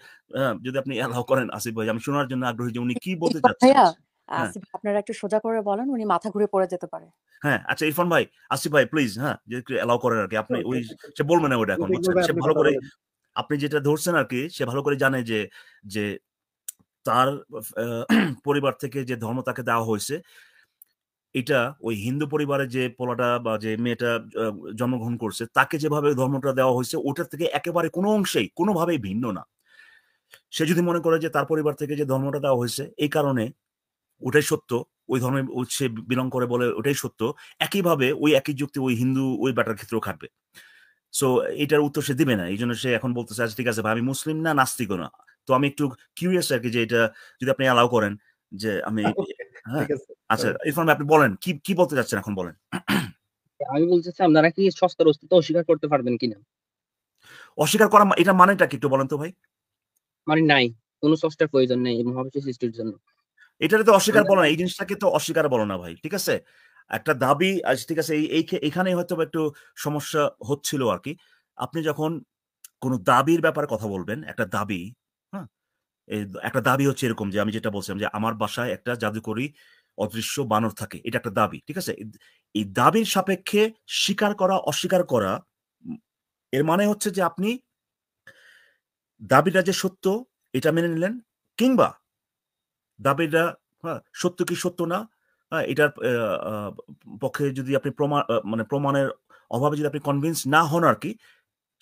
যদি আপনি অ্যালাও করেন আসিফ ভাই, আমি শোনার জন্য আগ্রহী যে উনি কি বলতে ইরফান চাচ্ছেন। ভাইয়া, হ্যাঁ, আসিফ আপনারা একটু সোজা করে বলেন, উনি মাথা ঘুরে পড়ে যেতে পারে। হ্যাঁ। আচ্ছা ইরফান ভাই, আসিফ ভাই প্লিজ হ্যাঁ, যদি একটু অ্যালাও করেন আরকি। আপনি ওকে, ওই ওকে। সে বলবে না ওটা এখন বুঝছেন? নির্ভীকভাবে সে আপনি ভালো কথা করে বলেন। আপনি যেটা ধরছেন আরকি সে ভালো করে জানে যে, যে তার আ পরিবার থেকে যে ধর্ম তাকে দেওয়া হয়েছে এটা ওই হিন্দু পরিবারে যে পোলাটা বা যে মেয়েটা আ জন্মগ্রহণ করছে তাকে যেভাবে ধর্মটা দেওয়া হয়েছে ওটার থেকে একেবারে কোনো অংশেই কোনোভাবেই ভিন্ন না। সে যদি মনে করে যে তার পরিবার থেকে যে ধর্মটা দেওয়া হয়েছে এই কারণে ওটাই সত্য, ওই ধর্মে সে বিলং করে বলে ওটাই সত্য। একইভাবে ওই একই যুক্তি ওই হিন্দু ওই ব্যাটার ক্ষেত্রেও খাটবে। সো এটার উত্তর সে দিবে না। এইজন্য সে এখন বলতেছে আচ্ছা ঠিক আছে ভাই আমি মুসলিম না নাস্তিকও না। তো আমি একটু কিউরিয়াস আরকি যে এটা যদি আপনি অ্যালাও করেন যে আমি ওকে, হ্যাঁ, ঠিক আছে। আচ্ছা ইরফান ভাই আপনি বলেন কি বলতে চাচ্ছেন এখন বলেন? আমি বলতে চাচ্ছি আপনারা কি সস্তার অস্তিত্ব অস্বীকার করতে পারবেন কিনা? অস্বীকার করা এটার মানেটা কি একটু বলেন তো ভাই? মানে নাই। কোন স্রষ্টার প্রয়োজন নেই এই মহাবিশ্ব সৃষ্টির জন্য। এটারে তো অস্বীকার আমরা বলে না। এই জিনিসটাকে তো অস্বীকার বলে না ভাই। ঠিক আছে? একটা দাবি ঠিক আছে এইখানেই হয়তোবা একটু সমস্যা হচ্ছিল আরকি। আপনি যখন কোন দাবির ব্যাপারে কথা বলবেন, একটা দাবি, হ্যাঁ? একটা দাবি হচ্ছে এরকম যে আমি যেটা বলছিলাম যে আমার বাসায় একটা জাদুকরি অদৃশ্য বানর থাকে। এটা একটা দাবি। ঠিক আছে? এই দাবির সাপেক্ষে স্বীকার করা, অস্বীকার করা উম এর মানে হচ্ছে যে আপনি দাবিটা যে সত্য এটা মেনে নিলেন কিংবা দাবিটা সত্য কি সত্য না, এটার আ পক্ষে যদি আপনি মানে প্রমাণের অভাবে যদি আপনি কনভিন্স না হন আরকি,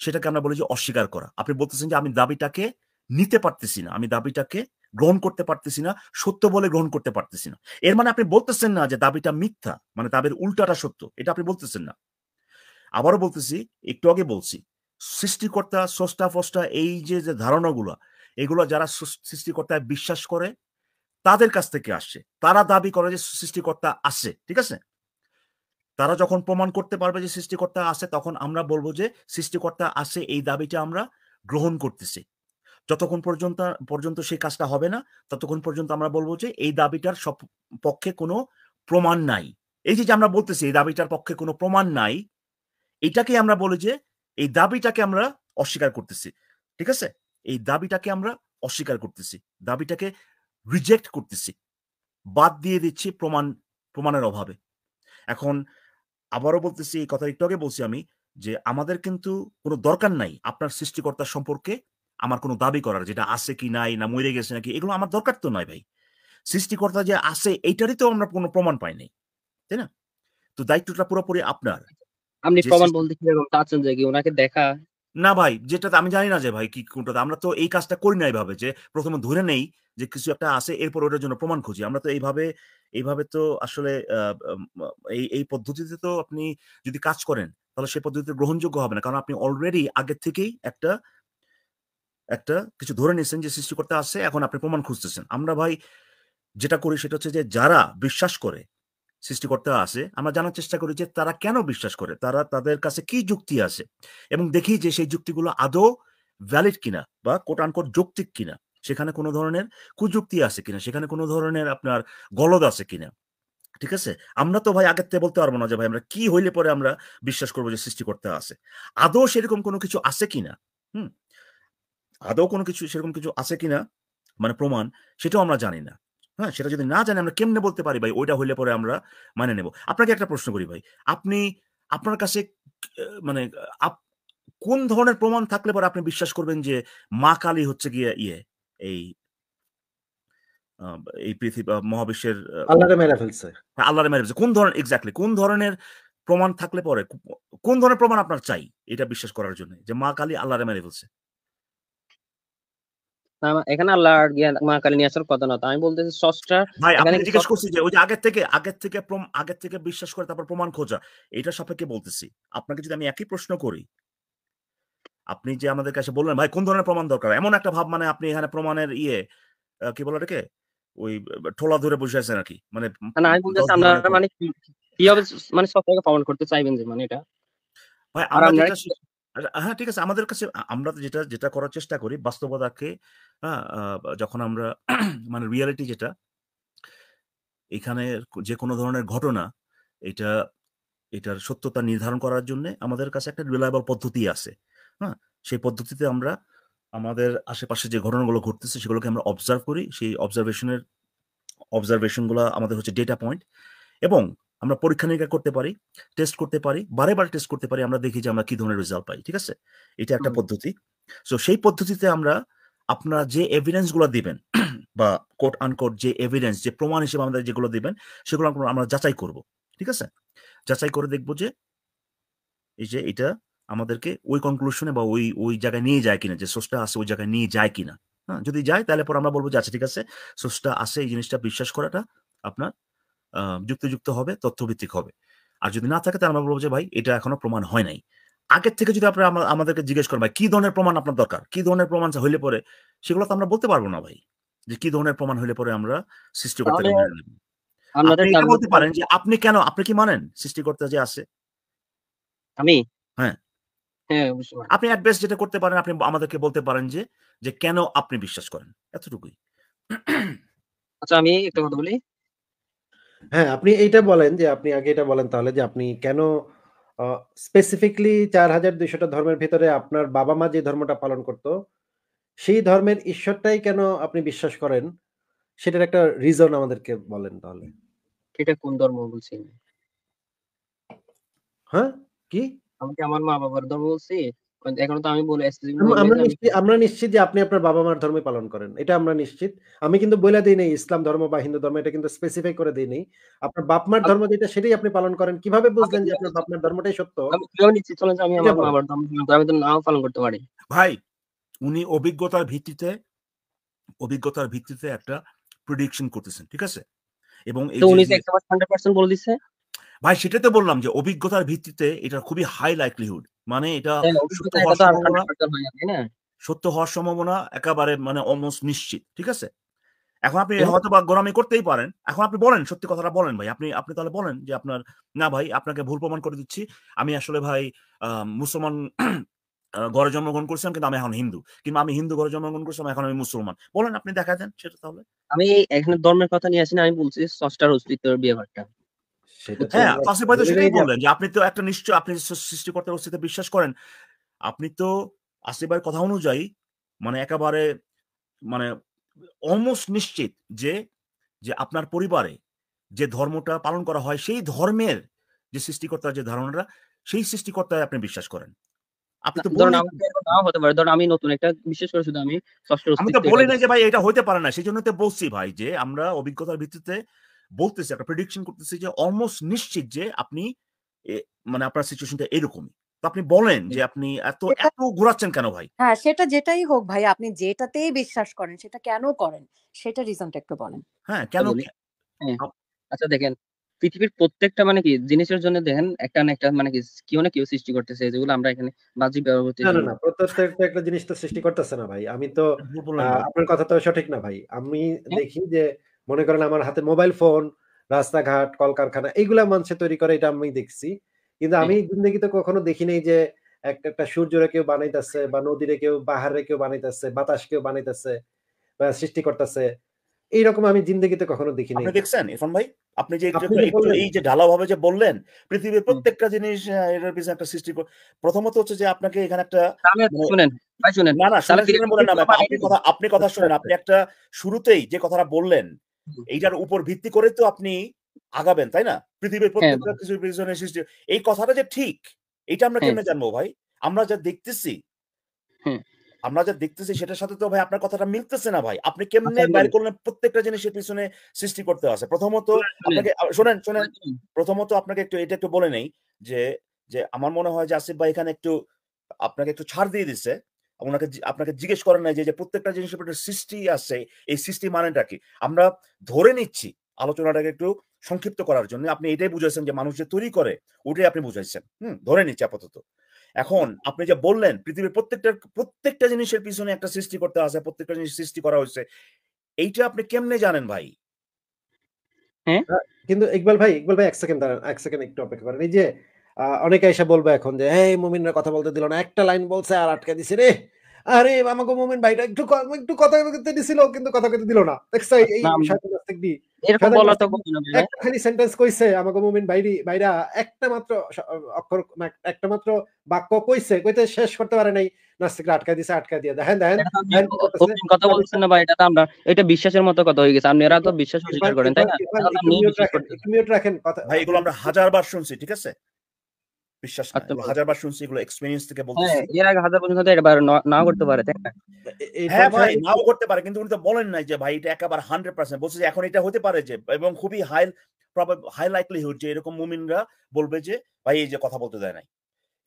সেটাকে আমরা বলি যে অস্বীকার করা। আপনি বলতেছেন যে আমি দাবিটাকে নিতে পারতেছি না। আমি দাবিটাকে গ্রহণ করতে পারতেছি না। সত্য বলে গ্রহণ করতে পারতেছি না। এর মানে আপনি বলতেছেন না যে দাবিটা মিথ্যা। মানে দাবির উল্টাটা সত্য। এটা আপনি বলতেছেন না। আবারও বলতেছি, একটু আগে বলছি। সৃষ্টিকর্তা, স্রষ্টা-ফষ্টা এই যে ধারণাগুলা, এগুলা যারা সৃষ্টিকর্তায় বিশ্বাস করে তাদের কাছ থেকে আসছে। তারা দাবি করে যে সৃষ্টিকর্তা আছে, ঠিক আছে? তারা যখন প্রমাণ করতে পারবে যে সৃষ্টিকর্তা আছে, তখন আমরা বলবো যে সৃষ্টিকর্তা আছে, এই দাবিটা আমরা গ্রহণ করতেছি। যতক্ষণ পর্যন্ত সেই কাজটা হবে না, ততক্ষণ পর্যন্ত আমরা বলবো যে এই দাবিটার পক্ষে কোনো প্রমাণ নাই। এই যে আমরা বলতেছি এই দাবিটার পক্ষে কোনো প্রমাণ নাই, এটাকে আমরা বলি যে এই দাবিটাকে আমরা অস্বীকার করতেছি, ঠিক আছে? এই দাবিটাকে আমরা অস্বীকার করতেছি, দাবিটাকে রিজেক্ট করতেছি, বাদ দিয়ে দিচ্ছি প্রমাণের অভাবে। এখন আবারও বলতেছি, এই কথা একটু আগে বলছি আমি, যে আমাদের কিন্তু কোনো দরকার নাই আপনার সৃষ্টিকর্তার সম্পর্কে আমার কোনো দাবি করার, যেটা আছে কি নাই, না মরে গেছে নাকি, এগুলো আমার দরকার তো নয় ভাই। সৃষ্টিকর্তা যে আছে এইটারই তো আমরা কোনো প্রমাণ পাই নাই, তাই না? তো দায়িত্বটা পুরোপুরি আপনার। আপনি যে প্রমাণ বলতে কিরকম চাচ্ছেন, যে কি ওনাকে দেখা? না ভাই, যেটা আমি জানি না যে ভাই কি কোনটা, আমরা তো এই কাজটা করি না এইভাবে যে প্রথমে ধরে নেই যে কিছু একটা আছে, এরপর ওটার জন্য প্রমাণ খুঁজি। আমরা তো এইভাবে তো আসলে এই পদ্ধতিতে তো আপনি যদি কাজ করেন তাহলে সেই পদ্ধতিতে গ্রহণযোগ্য হবে না, কারণ আপনি অলরেডি আগের থেকেই একটা কিছু ধরে নিয়েছেন যে সৃষ্টিকর্তা আছে, এখন আপনি প্রমাণ খুঁজতেছেন। আমরা ভাই যেটা করি সেটা হচ্ছে যে যারা বিশ্বাস করে সৃষ্টিকর্তা আছে, আমরা জানার চেষ্টা করি যে তারা কেন বিশ্বাস করে, তাদের কাছে কি যুক্তি আছে, এবং দেখি যে সেই যুক্তিগুলো আদৌ ভ্যালিড কিনা বা কোট আনকোট যৌক্তিক কিনা, সেখানে কোনো ধরনের কুযুক্তি আছে কিনা, সেখানে কোনো ধরনের আপনার গলদ আছে কিনা, ঠিক আছে? আমরা তো ভাই আগের থেকে বলতে পারবো না যে ভাই আমরা কি হইলে পরে আমরা বিশ্বাস করবো যে সৃষ্টিকর্তা আছে। আদৌ সেরকম কোনো কিছু আছে কিনা, আদৌ কোনো কিছু সেরকম কিছু আছে কিনা মানে প্রমাণ, সেটাও আমরা জানি না। হ্যাঁ, সেটা যদি না জানি আমরা কেমনে বলতে পারি ভাই ওইটা হইলে পরে আমরা মানে নেব? আপনাকে একটা প্রশ্ন করি ভাই, আপনার কাছে মানে কোন ধরনের প্রমাণ থাকলে পরে আপনি বিশ্বাস করবেন যে মা কালী হচ্ছে গিয়ে এই এই পৃথিবী মহাবিশ্বের আল্লাহরে মেরে ফেলছে। আল্লাহরে মেরে ফেলছে? কোন ধরনের এক্স্যাক্টলি কোন ধরনের প্রমাণ থাকলে পরে, কোন ধরনের প্রমাণ আপনার চাই এটা বিশ্বাস করার জন্য যে মা কালী আল্লাহরে মেরে ফেলছে? এখানে আল্লাহ আর মা কালী নিয়ে আসার কথা না, আমি বলতেছি স্রষ্টা। ভাই এখানে আপনি জিজ্ঞেস করছি যে ওই যে আগের থেকে বিশ্বাস করে তারপর প্রমাণ খোঁজা, এটা সাপেক্ষে বলতেছি। আপনাকে যদি আমি একই প্রশ্ন করি, আপনি যে আমাদের কাছে বললেন ভাই কোন ধরনের প্রমাণ দরকার, এমন একটা ভাব মানে আপনি এখানে প্রমাণের কি বলে এটাকে, ওই ঠোলা ধরে বসে আছেন নাকি? মানে না, আমি বলতেছি আমরা মানে কিভাবে মানে স্রষ্টাকে প্রমাণ করতে চাইবেন, যে মানে এটা ভাই আর আমরা আমরা যেটা হ্যাঁ ঠিক আছে, আমাদের কাছে আমরা যেটা করার চেষ্টা করি বাস্তবতাকে, যখন আমরা মানে রিয়ালিটি যেটা এখানে, যে কোনো ধরনের ঘটনা এটার সত্যতা নির্ধারণ করার জন্য আমাদের কাছে একটা রিলায়েবল পদ্ধতি আছে। হ্যাঁ, সেই পদ্ধতিতে আমরা আমাদের আশেপাশে যে ঘটনাগুলো ঘটতেছে সেগুলোকে আমরা অবজার্ভ করি। সেই অবজারভেশনগুলো আমাদের হচ্ছে ডেটা পয়েন্ট, এবং আমরা পরীক্ষা নিরীক্ষা করতে পারি, টেস্ট করতে পারি, বারে বারে টেস্ট করতে পারি, আমরা দেখি যে আমরা কি ধরনের রেজাল্ট পাই, ঠিক আছে? এটা একটা পদ্ধতি। সো সেই পদ্ধতিতে আমরা আপনারা যে এভিডেন্স গুলো দিবেন বা কোট আনকোট যে এভিডেন্স, যে প্রমাণ হিসেবে আমাদের যেগুলো দিবেন সেগুলো আমরা যাচাই করব, ঠিক আছে? যাচাই করে দেখবো যে এই যে এটা আমাদেরকে ওই কনক্লুশনে বা ওই জায়গায় নিয়ে যায় কিনা, যে সোর্সটা আছে ওই জায়গায় নিয়ে যায় কিনা। হ্যাঁ, যদি যায় তাহলে পর আমরা বলবো যে আচ্ছা ঠিক আছে, সোর্সটা আছে, এই জিনিসটা বিশ্বাস করাটা আপনার যুক্তিযুক্ত হবে, তথ্যভিত্তিক হবে। আর যদি না থাকে তাহলে আমরা বলবো যে ভাই এটা এখনো প্রমাণ হয় নাই। আগের থেকে যদি আপনারা আমাদেরকে জিজ্ঞেস করেন ভাই কি ধরনের প্রমাণ আপনার দরকার, কি ধরনের প্রমাণ হইলে পরে, সেগুলো তো আমরা বলতে পারবো না ভাই, যে কি ধরনের প্রমাণ হইলে পরে আমরা সৃষ্টিকর্তাকে মেনে নেব। আপনি এটা বলতে পারেন যে আপনি কি মানেন সৃষ্টিকর্তা যে আছে? আমি হ্যাঁ, আপনি অ্যাট বেস্ট যেটা করতে পারেন, আপনি আমাদেরকে বলতে পারেন যে কেন আপনি বিশ্বাস করেন, এতটুকুই। আচ্ছা, আমি একটা কথা বলি। হ্যাঁ, আপনি এইটা বলেন যে আপনি আগে এটা বলেন তাহলে যে আপনি কেন স্পেসিফিকলি 4200 টা ধর্মের ভেতরে আপনার বাবা-মা যে ধর্মটা পালন করত, সেই ধর্মের ঈশ্বরটাই কেন আপনি বিশ্বাস করেন? সেটার একটা রিজন আমাদেরকে বলেন তাহলে। এটা কোন ধর্ম বলছি? হ্যাঁ? কি? আমি কি আমার মা-বাবার ধর্ম বলছি? এখন তো আমি বলে আসছি আমরা নিশ্চিত যে আপনি আপনার বাবা-মার ধর্মই পালন করেন। এটা আমরা নিশ্চিত। আমি কিন্তু বইলা দেই নাই ইসলাম ধর্ম বা হিন্দু ধর্ম, এটা কিন্তু স্পেসিফাই করে দেই নাই। আপনার বাপ-মার ধর্ম যেটা সেটাই আপনি পালন করেন। কিভাবে বুঝলেন যে আপনার বাপ-মার ধর্মটাই সত্য? আমি কিভাবে নিশ্চিত হলাম যে আমি এটা আমার বলেন। মা-বাবার ধর্ম পালন করি? আমি তো নাও পালন করতে পারি। ভাই উনি অভিজ্ঞতার ভিত্তিতে একটা প্রেডিকশন করতেছেন, ঠিক আছে? এবং এই তো উনি যে 100% বলে দিচ্ছে। ভাই সেটাতে বললাম যে অভিজ্ঞতার ভিত্তিতে এটা খুবই হাই লাইকলিহুড, মানে এটা সত্য অভিজ্ঞতা, হওয়ার এটা তো সম্ভাবনা 100% হয় না, তাই না? সত্য হওয়ার সম্ভাবনা একেবারে মানে অলমোস্ট নিশ্চিত, ঠিক আছে? এখন আপনি হুম? হয়তো বা গোঁড়ামি করতেই পারেন। এখন আপনি বলেন, সত্যি কথাটা বলেন ভাই। আপনি তাহলে বলেন যে আপনার, "না ভাই, আপনাকে ভুল প্রমাণ করে দিচ্ছি। আমি আসলে ভাই মুসলমান ঘরে জন্মগ্রহণ করছিলাম, কিন্তু আমি এখন হিন্দু। কিংবা আমি হিন্দু ঘরে জন্মগ্রহণ করছিলাম, এখন আমি মুসলমান।" বলেন, আপনি দেখায় দেন সেটা তাহলে। আমি এখানে ধর্মের কথা নিয়ে আসি না, আমি বলছি স্রষ্টার অস্তিত্বের ব্যাপারটা। সেটা তো বুঝছেন? হ্যাঁ, আমরা আসিফ ভাই তো বলি নাই সেটাই যে বললেন যে আপনি তো একটা নিশ্চয় আপনি সৃষ্টিকর্তার অস্তিত্বে বিশ্বাস করেন। আপনি তো আসিফ ভাইয়ের কথা অনুযায়ী মানে একেবারে মানে অলমোস্ট নিশ্চিত যে, আপনার পরিবারে যে ধর্মটা পালন করা হয়, সেই ধর্মের যে সৃষ্টিকর্তার যে ধারণাটা, সেই সৃষ্টিকর্তায় আপনি বিশ্বাস করেন। আপনি না, তো ধরেন বললেই, আমার এরকম নাও হতে পারে। ধরেন আমি নতুন একটা, বিশেষ করে শুধু আমি স্রষ্টার আমি তো অস্তিত্ব বলি এটাই না যে বিশ্বাস ভাই করি। এটা হইতে পারে না। সেজন্যই তো বলছি ভাই যে আমরা অভিজ্ঞতার ভিত্তিতে বলতেছি, একটা প্রেডিকশন করতেছি যে অলমোস্ট নিশ্চিত যে আপনি এ মানে আপনার সিচুয়েশনটা এরকমই। তো আপনি বলেন যে আপনি সেটা এত ঘোরাচ্ছেন কেন ভাই? হ্যাঁ, সেটা যেটাই হোক ভাই, আপনি যেটাতেই বিশ্বাস করেন সেটা কেন করেন? সেটা রিজনটা একটু বলেন। হ্যাঁ, তা কেন বলি। হ্যাঁ। আপ আচ্ছা দেখেন, পৃথিবীর প্রত্যেকটা মানে কি জিনিসের জন্য দেখেন একটা না একটা মানে কি কেউ না কেউ সৃষ্টি করতেছে, যেগুলো আমরা এখানে বাহ্যিক ব্যবহারের না, না, জন্য। না। প্রত্যেকটা একটা জিনিস তো সৃষ্টি করতেছে না ভাই। আমি তো ভুল বললেন ভাই। আপনার কথা তো সঠিক না ভাই। আমি হ্যাঁ? দেখি যে মনে করেন আমার হাতে মোবাইল ফোন, রাস্তাঘাট, কলকারখানা এগুলা মানুষে তৈরি করে এটা আমি দেখছি। কিন্তু হ্যাঁ। আমি জিন্দেগিতে কখনো দেখি নাই যে একটা সূর্যরে কেউ বানাইতেছে বা নদীরে কেউ পাহাড়ে কেউ বানাইতেছে, বাতাস কেউ বানাইতেছে বা সৃষ্টি করতেছে। এইরকম আমি জিন্দেগিতে কখনো দেখি নাই আপনি ভাই। দেখছেন ইরফান ভাই? আপনি যে আপনি যে একটু বললেন এই যে ঢালাওভাবে যে বললেন, পৃথিবীর হুম। প্রত্যেকটা জিনিস এটার পিছনে একটা সৃষ্টি প্রথমত হচ্ছে যে আপনাকে এখানে একটা তাহলে মানে শুনেন, ভাই শুনেন। না, না, তাহলে শুনেন পৃথিবীর বলেন না কেউ ভাই। বানায়নি? আপনি কথা আচ্ছা, শুনেন। আচ্ছা। আপনি একটা শুরুতেই যে কথাটা বললেন, হুম। এইটার উপর ভিত্তি করে তো আপনি আগাবেন, তাই না? পৃথিবীর হ্যাঁ, প্রত্যেকটা কিছুর পিছনে সৃষ্টি। এই কথাটা যে ঠিক, এটা আমরা হ্যাঁ, কেমনে জানবো ভাই? আমরা যা দেখতেছি হ্যাঁ। সেটার সাথে তো ভাই আপনার কথাটা মিলতেছে না ভাই। আপনি কেমনে আচ্ছা আমি বাইর বলি। করলেন প্রত্যেকটা জিনিসের পিছনে সৃষ্টি করতে আছে? প্রথমত শুনেন, আপনাকে শোনেন। ভাই শুনেন। প্রথমত আপনাকে এটা একটু বলে নেই যে, আমার মনে হয় যে আসিফ ভাই এখানে আপনাকে একটু ছাড় দিয়ে দিছে। আপনাকে জিজ্ঞেস করেন নাই যে প্রত্যেকটা জিনিসের উপর একটা সৃষ্টি আছে, এই সৃষ্টি মানেটা কি? আমরা ধরে নিচ্ছি আলোচনাটাকে একটু সংক্ষিপ্ত করার জন্য। আপনি এটাই বুঝাইছেন যে মানুষ যে তৈরি করে, ওটাই আপনি বুঝাইছেন। ধরে নিচ্ছি আপাতত। এখন আপনি যে বললেন পৃথিবীর প্রত্যেকটা জিনিসের পিছনে একটা সৃষ্টিকর্তা আছে, প্রত্যেকটা জিনিস সৃষ্টি করা হইছে। এইটা আপনি কেমনে জানেন ভাই? হ্যাঁ? কিন্তু ইকবাল ভাই ১ সেকেন্ড দাঁড়ান, ১ সেকেন্ড একটু অপেক্ষা করেন। এই যে অনেকে এসে বলবে এখন যে, "এই মুমিনরা কথা বলতে দিল না। একটা লাইন বলছে আর আটকায় দিছে রে। আরে আমাগো মুমিন ভাইটা একটু কথা কইতে দিছিল কিন্তু কথা কইতে দিল না।" দেখছো এই না, শয়তান নাস্তিকদি। এরকম শয়তান বলা তো নাস্তিকদি বলি না ভাই। একটাখানি সেন্টেন্স কইছে আমাগো মুমিন ভাইরা একটা মাত্র অক্ষর একটা মাত্র বাক্য কইছে, কইতে শেষ করতে পারে নাই। নাস্তিকরা আটকায় দিছে, আটকায় দিয়ে দেখেন এটা তো আপনি দেখেন কি করতেছে। অগ্রিম কথা বলছেন না ভাই, এটা তো আমরা, এটা বিশ্বাসের মতো কথা হয়ে গেছে। আপনারা তো বিশ্বাস অস্বীকার ইরফান করেন, তাই ইরফান না? ইরফান এখন একটু আপনি মিউট বিশ্বাস রাখেন, করতেছেন। একটু মিউট রাখেন। কথা ভাই এগুলো আমরা হাজারবার শুনছি, ঠিক আছে? বিশ্বাস না। আচ্ছা এগুলো বলেন। হাজারবার শুনছি, এগুলো এক্সপেরিয়েন্স থেকে হ্যাঁ, বলতেছি। এর আগে 1000 পর্যন্ত এটা নাও করতে পারে, তাই না? হ্যাঁ ইরফান ভাই, সাহেব নাও করতে পারে। কিন্তু উনি তো বলেন নাই যে ভাই এটা একেবারে 100%। বলছে যে এখন এটা হতে পারে যে, এবং খুবই হাই লাইকলিহুড যে এরকম মুমিনরা বলবে যে ভাই এই যে কথা বলতে দেয় নাই।